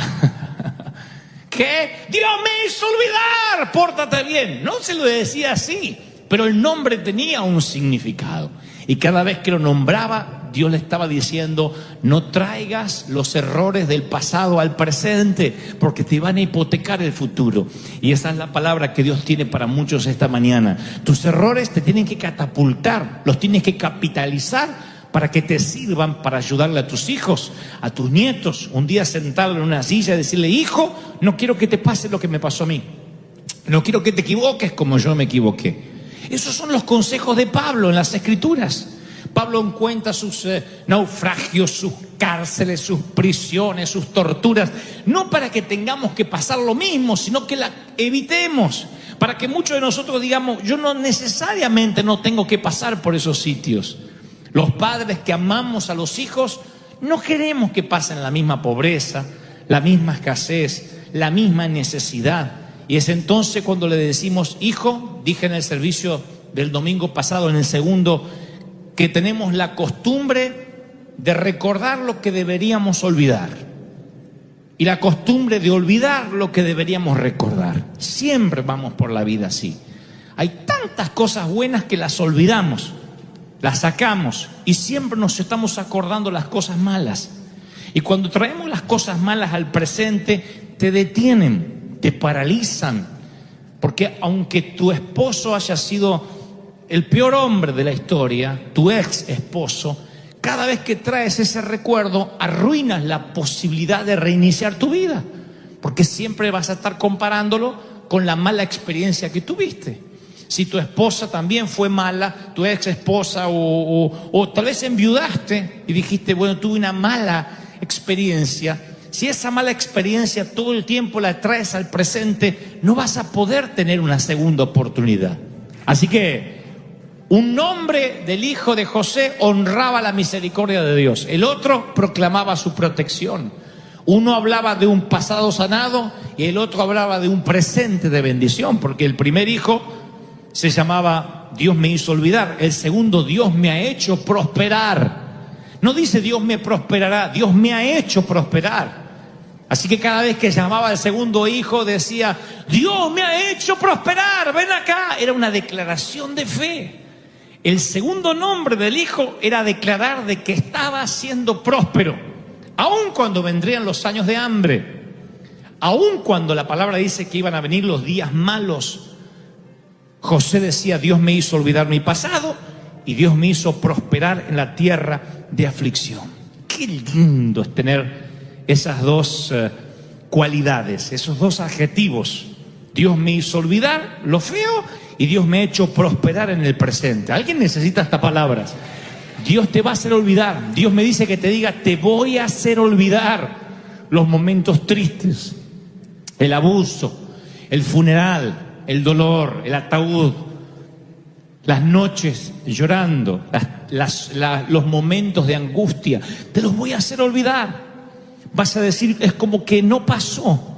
¿Qué? Dios me hizo olvidar, pórtate bien. No se lo decía así, pero el nombre tenía un significado. Y cada vez que lo nombraba, Dios le estaba diciendo, no traigas los errores del pasado al presente, porque te van a hipotecar el futuro. Y esa es la palabra que Dios tiene para muchos esta mañana. Tus errores te tienen que catapultar, los tienes que capitalizar para que te sirvan para ayudarle a tus hijos, a tus nietos. Un día sentarlo en una silla y decirle, hijo, no quiero que te pase lo que me pasó a mí. No quiero que te equivoques como yo me equivoqué. Esos son los consejos de Pablo en las Escrituras. Pablo cuenta sus naufragios, sus cárceles, sus prisiones, sus torturas, no para que tengamos que pasar lo mismo, sino que la evitemos. Para que muchos de nosotros digamos, yo no necesariamente no tengo que pasar por esos sitios. Los padres que amamos a los hijos no queremos que pasen la misma pobreza, la misma escasez, la misma necesidad. Y es entonces cuando le decimos, hijo, dije en el servicio del domingo pasado, en el segundo, que tenemos la costumbre de recordar lo que deberíamos olvidar y la costumbre de olvidar lo que deberíamos recordar. Siempre vamos por la vida así. Hay tantas cosas buenas que las olvidamos, las sacamos y siempre nos estamos acordando las cosas malas. Y cuando traemos las cosas malas al presente, te detienen, te paralizan, porque aunque tu esposo haya sido el peor hombre de la historia, tu ex esposo, cada vez que traes ese recuerdo, arruinas la posibilidad de reiniciar tu vida, porque siempre vas a estar comparándolo con la mala experiencia que tuviste. Si tu esposa también fue mala, tu ex esposa, o tal vez enviudaste y dijiste, bueno, tuve una mala experiencia. Si esa mala experiencia todo el tiempo la traes al presente, no vas a poder tener una segunda oportunidad. Así que un nombre del hijo de José honraba la misericordia de Dios. El otro proclamaba su protección. Uno hablaba de un pasado sanado y el otro hablaba de un presente de bendición, porque el primer hijo se llamaba Dios me hizo olvidar. El segundo, Dios me ha hecho prosperar. No dice Dios me prosperará, Dios me ha hecho prosperar. Así que cada vez que llamaba al segundo hijo decía, Dios me ha hecho prosperar, ven acá. Era una declaración de fe. El segundo nombre del hijo era declarar de que estaba siendo próspero, aun cuando vendrían los años de hambre, aun cuando la palabra dice que iban a venir los días malos. José decía, Dios me hizo olvidar mi pasado y Dios me hizo prosperar en la tierra de aflicción. Qué lindo es tener esas dos cualidades, esos dos adjetivos. Dios me hizo olvidar lo feo y Dios me ha hecho prosperar en el presente. ¿Alguien necesita estas palabras? Dios te va a hacer olvidar. Dios me dice que te diga, te voy a hacer olvidar los momentos tristes, el abuso, el funeral, el dolor, el ataúd, las noches llorando, los momentos de angustia. Te los voy a hacer olvidar. Vas a decir, es como que no pasó.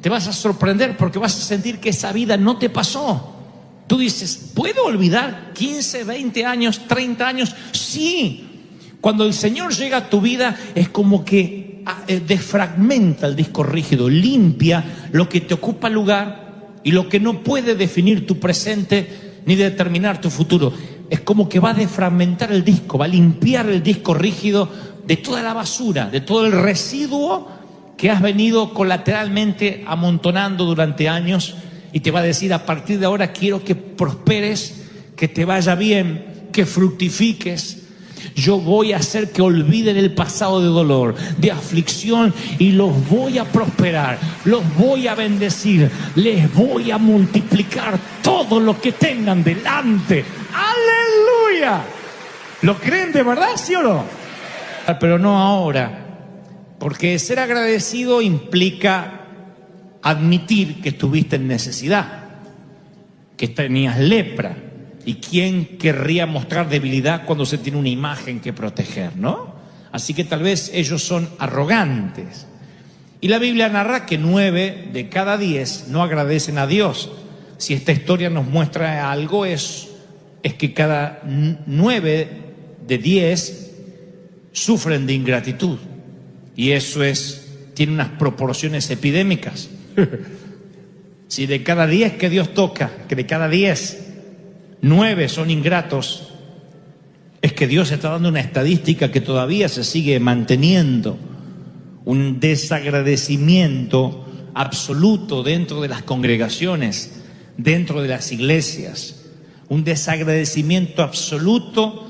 Te vas a sorprender porque vas a sentir que esa vida no te pasó. Tú dices, ¿puedo olvidar 15, 20 años, 30 años? Sí. Cuando el Señor llega a tu vida es como que desfragmenta el disco rígido, limpia lo que te ocupa lugar y lo que no puede definir tu presente ni determinar tu futuro. Es como que va a desfragmentar el disco, va a limpiar el disco rígido de toda la basura, de todo el residuo que has venido colateralmente amontonando durante años. Y te va a decir, a partir de ahora quiero que prosperes, que te vaya bien, que fructifiques. Yo voy a hacer que olviden el pasado de dolor, de aflicción, y los voy a prosperar, los voy a bendecir, les voy a multiplicar todo lo que tengan delante. ¡Aleluya! ¿Lo creen de verdad, sí o no? Pero no ahora, porque ser agradecido implica admitir que estuviste en necesidad, que tenías lepra. ¿Y quién querría mostrar debilidad cuando se tiene una imagen que proteger, no? Así que tal vez ellos son arrogantes. Y la Biblia narra que 9 de cada 10 no agradecen a Dios. Si esta historia nos muestra algo es que cada 9 de 10 sufren de ingratitud. Y eso tiene unas proporciones epidémicas. Si de cada 10 que Dios toca, que de cada 10, 9 son ingratos, es que Dios está dando una estadística que todavía se sigue manteniendo. Un desagradecimiento absoluto dentro de las congregaciones, dentro de las iglesias. Un desagradecimiento absoluto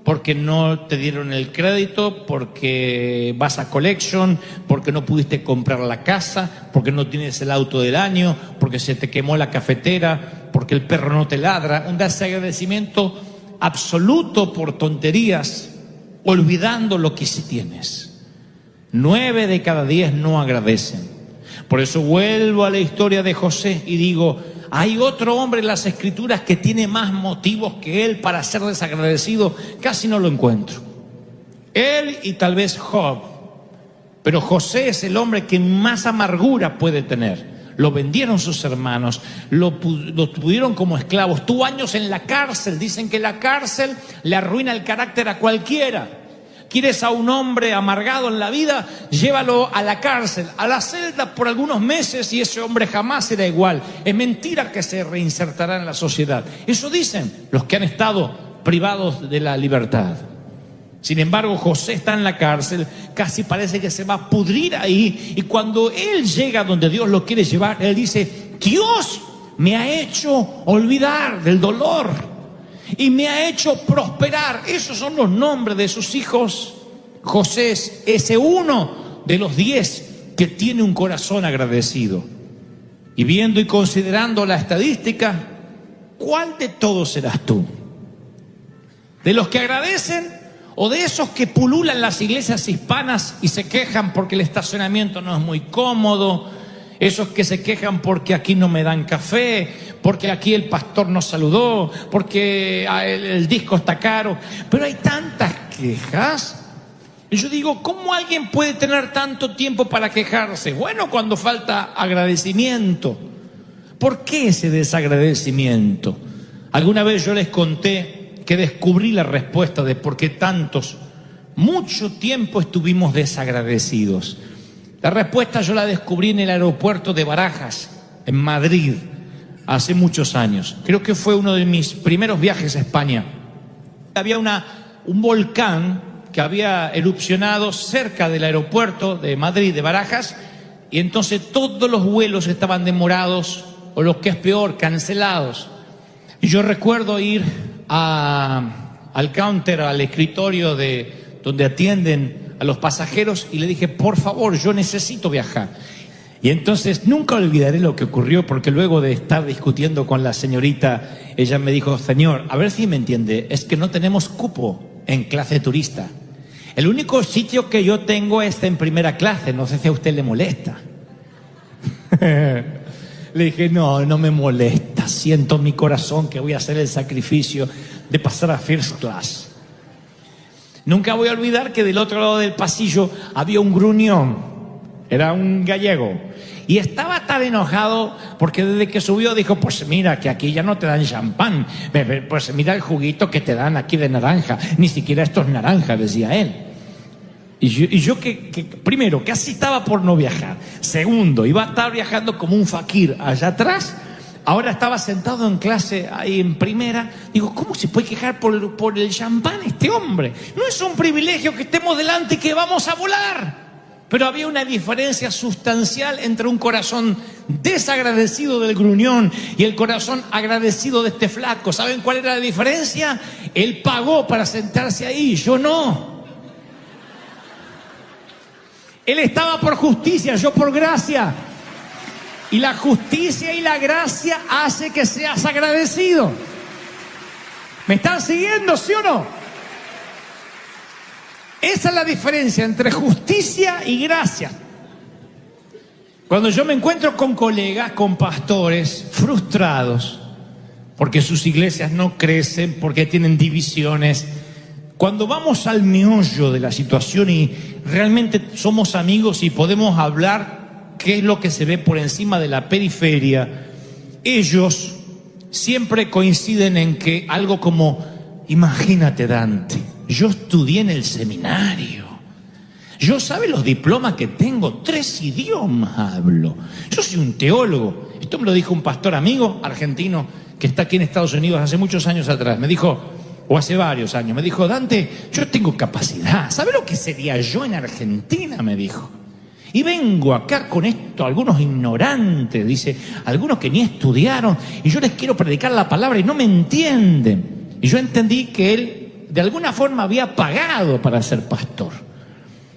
porque no te dieron el crédito, porque vas a collection, porque no pudiste comprar la casa, porque no tienes el auto del año, porque se te quemó la cafetera, porque el perro no te ladra. Un desagradecimiento absoluto por tonterías, olvidando lo que sí tienes. 9 de cada 10 no agradecen. Por eso vuelvo a la historia de José y digo, hay otro hombre en las Escrituras que tiene más motivos que él para ser desagradecido. Casi no lo encuentro. Él y tal vez Job. Pero José es el hombre que más amargura puede tener. Lo vendieron sus hermanos, lo tuvieron como esclavo. Estuvo años en la cárcel. Dicen que la cárcel le arruina el carácter a cualquiera. ¿Quieres a un hombre amargado en la vida? Llévalo a la cárcel, a la celda por algunos meses y ese hombre jamás será igual. Es mentira que se reinsertará en la sociedad. Eso dicen los que han estado privados de la libertad. Sin embargo, José está en la cárcel, casi parece que se va a pudrir ahí. Y cuando él llega donde Dios lo quiere llevar, él dice, Dios me ha hecho olvidar del dolor y me ha hecho prosperar. Esos son los nombres de sus hijos. José es ese uno de los 10 que tiene un corazón agradecido. Y viendo y considerando la estadística, ¿cuál de todos serás tú? ¿De los que agradecen o de esos que pululan las iglesias hispanas y se quejan porque el estacionamiento no es muy cómodo? Esos que se quejan porque aquí no me dan café, porque aquí el pastor nos saludó, porque el disco está caro. Pero hay tantas quejas. Y yo digo, ¿cómo alguien puede tener tanto tiempo para quejarse? Bueno, cuando falta agradecimiento. ¿Por qué ese desagradecimiento? Alguna vez yo les conté que descubrí la respuesta de por qué mucho tiempo estuvimos desagradecidos. La respuesta yo la descubrí en el aeropuerto de Barajas, en Madrid, hace muchos años. Creo que fue uno de mis primeros viajes a España. Había un volcán que había erupcionado cerca del aeropuerto de Madrid, de Barajas, y entonces todos los vuelos estaban demorados, o lo que es peor, cancelados. Y yo recuerdo ir al counter, al escritorio donde atienden a los pasajeros, y le dije, por favor, yo necesito viajar. Y entonces nunca olvidaré lo que ocurrió, porque luego de estar discutiendo con la señorita, ella me dijo, señor, a ver si me entiende, es que no tenemos cupo en clase turista. El único sitio que yo tengo es en primera clase, no sé si a usted le molesta. Le dije, no me molesta, siento en mi corazón que voy a hacer el sacrificio de pasar a first class. Nunca voy a olvidar que del otro lado del pasillo había un gruñón, era un gallego, y estaba tan enojado porque desde que subió dijo, pues mira que aquí ya no te dan champán, pues mira el juguito que te dan aquí de naranja, ni siquiera esto es naranja, decía él. Y yo que primero, casi estaba por no viajar. Segundo, iba a estar viajando como un fakir allá atrás. Ahora estaba sentado en clase ahí en primera. Digo, ¿cómo se puede quejar por el champán este hombre? No es un privilegio que estemos delante y que vamos a volar. Pero había una diferencia sustancial entre un corazón desagradecido del gruñón y el corazón agradecido de este flaco. ¿Saben cuál era la diferencia? Él pagó para sentarse ahí, yo no. Él estaba por justicia, yo por gracia. Y la justicia y la gracia hace que seas agradecido. ¿Me están siguiendo, sí o no? Esa es la diferencia entre justicia y gracia. Cuando yo me encuentro con colegas, con pastores frustrados, porque sus iglesias no crecen, porque tienen divisiones, cuando vamos al meollo de la situación y realmente somos amigos y podemos hablar qué es lo que se ve por encima de la periferia, ellos siempre coinciden en que algo como, imagínate Dante, yo estudié en el seminario, yo sabe los diplomas que tengo, 3 idiomas hablo, yo soy un teólogo. Esto me lo dijo un pastor amigo argentino que está aquí en Estados Unidos hace muchos años atrás, me dijo, o hace varios años, me dijo, Dante, yo tengo capacidad, ¿sabe lo que sería yo en Argentina? Me dijo. Y vengo acá con esto, algunos ignorantes, dice, algunos que ni estudiaron, y yo les quiero predicar la palabra y no me entienden. Y yo entendí que él, de alguna forma, había pagado para ser pastor,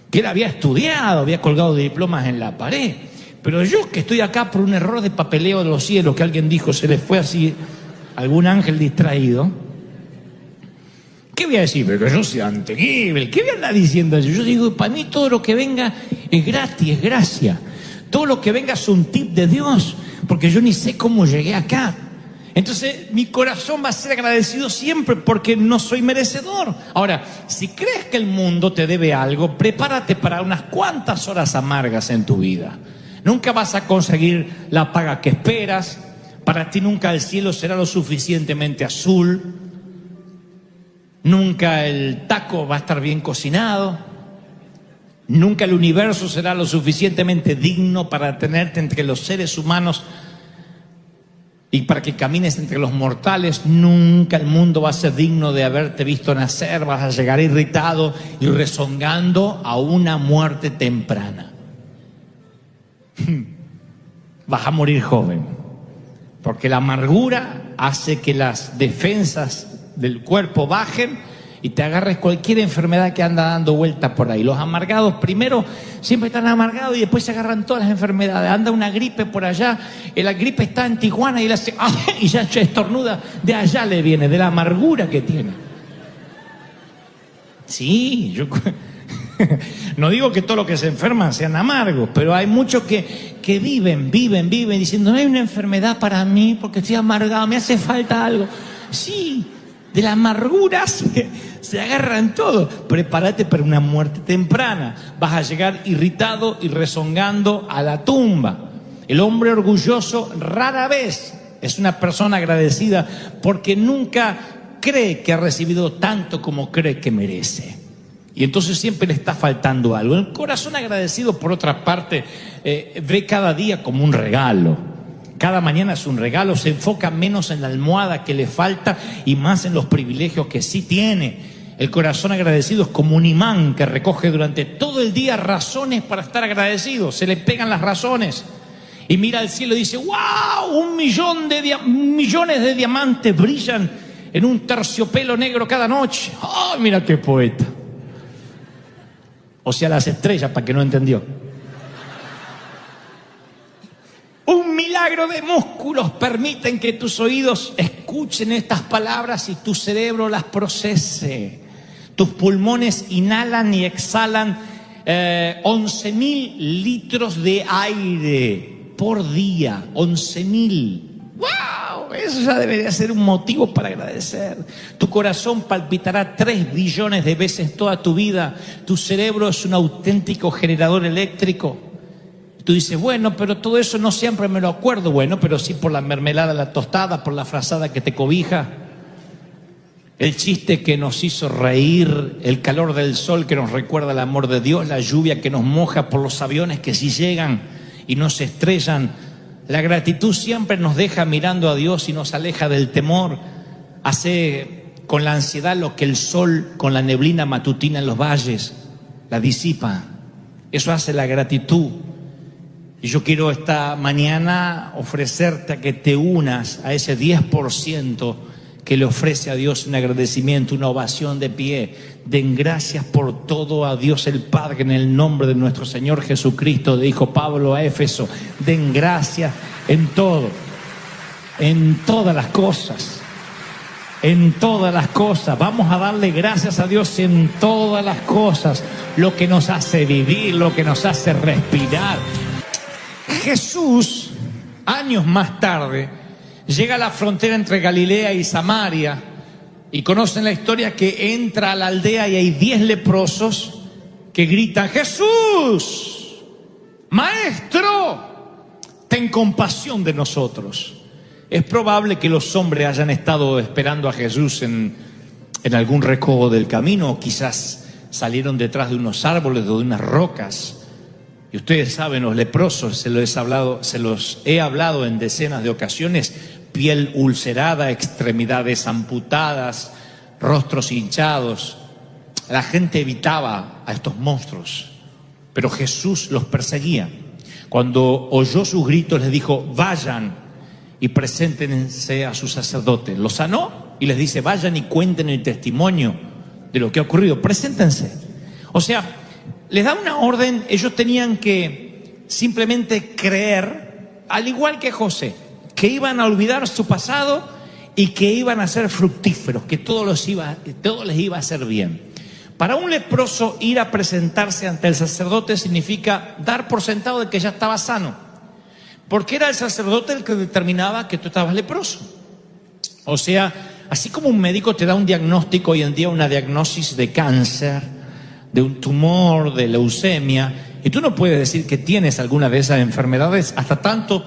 que él había estudiado, había colgado diplomas en la pared. Pero yo que estoy acá por un error de papeleo de los cielos, que alguien dijo, se les fue así algún ángel distraído, ¿qué voy a decir? Pero yo soy antenible. ¿Qué voy a andar diciendo yo? Yo digo, para mí todo lo que venga es gratis, es gracia. Todo lo que venga es un tip de Dios, porque yo ni sé cómo llegué acá. Entonces mi corazón va a ser agradecido siempre porque no soy merecedor. Ahora, si crees que el mundo te debe algo, prepárate para unas cuantas horas amargas en tu vida. Nunca vas a conseguir la paga que esperas. Para ti nunca el cielo será lo suficientemente azul. Nunca el taco va a estar bien cocinado. Nunca el universo será lo suficientemente digno para tenerte entre los seres humanos y para que camines entre los mortales. Nunca el mundo va a ser digno de haberte visto nacer. Vas a llegar irritado y rezongando a una muerte temprana. Vas a morir joven, porque la amargura hace que las defensas del cuerpo bajen y te agarres cualquier enfermedad que anda dando vueltas por ahí. Los amargados primero siempre están amargados y después se agarran todas las enfermedades. Anda una gripe por allá, la gripe está en Tijuana y él hace ¡ah! Y ya estornuda, de allá le viene, de la amargura que tiene. Sí, yo no digo que todos los que se enferman sean amargos, pero hay muchos que viven diciendo, no hay una enfermedad para mí porque estoy amargado, me hace falta algo. Sí, de la amargura se agarran todo. Prepárate para una muerte temprana. Vas a llegar irritado y rezongando a la tumba. El hombre orgulloso rara vez es una persona agradecida porque nunca cree que ha recibido tanto como cree que merece. Y entonces siempre le está faltando algo. El corazón agradecido, por otra parte, ve cada día como un regalo. Cada mañana es un regalo, se enfoca menos en la almohada que le falta y más en los privilegios que sí tiene. El corazón agradecido es como un imán que recoge durante todo el día razones para estar agradecido. Se le pegan las razones. Y mira al cielo y dice, ¡wow! Millones de diamantes brillan en un terciopelo negro cada noche. ¡Oh, mira qué poeta! O sea, las estrellas, para que no entendió. Un milagro de músculos permiten que tus oídos escuchen estas palabras y tu cerebro las procese. Tus pulmones inhalan y exhalan 11.000 litros de aire por día. 11.000. ¡Wow! Eso ya debería ser un motivo para agradecer. Tu corazón palpitará 3 billones de veces toda tu vida. Tu cerebro es un auténtico generador eléctrico. Tú dices, bueno, pero todo eso no siempre me lo acuerdo. Bueno, pero sí por la mermelada, la tostada, por la frazada que te cobija, el chiste que nos hizo reír, el calor del sol que nos recuerda el amor de Dios, la lluvia que nos moja, por los aviones que sí llegan y nos estrellan. La gratitud siempre nos deja mirando a Dios y nos aleja del temor. Hace con la ansiedad lo que el sol con la neblina matutina en los valles la disipa. Eso hace la gratitud. Y yo quiero esta mañana ofrecerte a que te unas a ese 10% que le ofrece a Dios un agradecimiento, una ovación de pie. Den gracias por todo a Dios el Padre en el nombre de nuestro Señor Jesucristo, dijo Pablo a Éfeso. Den gracias en todo, en todas las cosas. En todas las cosas. Vamos a darle gracias a Dios en todas las cosas. Lo que nos hace vivir, lo que nos hace respirar. Jesús, años más tarde, llega a la frontera entre Galilea y Samaria y conocen la historia que entra a la aldea y hay 10 leprosos que gritan, Jesús, Maestro, ten compasión de nosotros. Es probable que los hombres hayan estado esperando a Jesús en algún recodo del camino, o quizás salieron detrás de unos árboles o de unas rocas. Y ustedes saben, los leprosos, se los he hablado en decenas de ocasiones, piel ulcerada, extremidades amputadas, rostros hinchados. La gente evitaba a estos monstruos, pero Jesús los perseguía. Cuando oyó sus gritos, les dijo, vayan y preséntense a su sacerdote. Los sanó y les dice, vayan y cuenten el testimonio de lo que ha ocurrido, preséntense. O sea, les da una orden. Ellos tenían que simplemente creer, al igual que José, que iban a olvidar su pasado y que iban a ser fructíferos, que todo les iba a hacer bien. Para un leproso, ir a presentarse ante el sacerdote significa dar por sentado de que ya estaba sano, porque era el sacerdote el que determinaba que tú estabas leproso. O sea, así como un médico te da un diagnóstico hoy en día, una diagnosis de cáncer, de un tumor, de leucemia, y tú no puedes decir que tienes alguna de esas enfermedades hasta tanto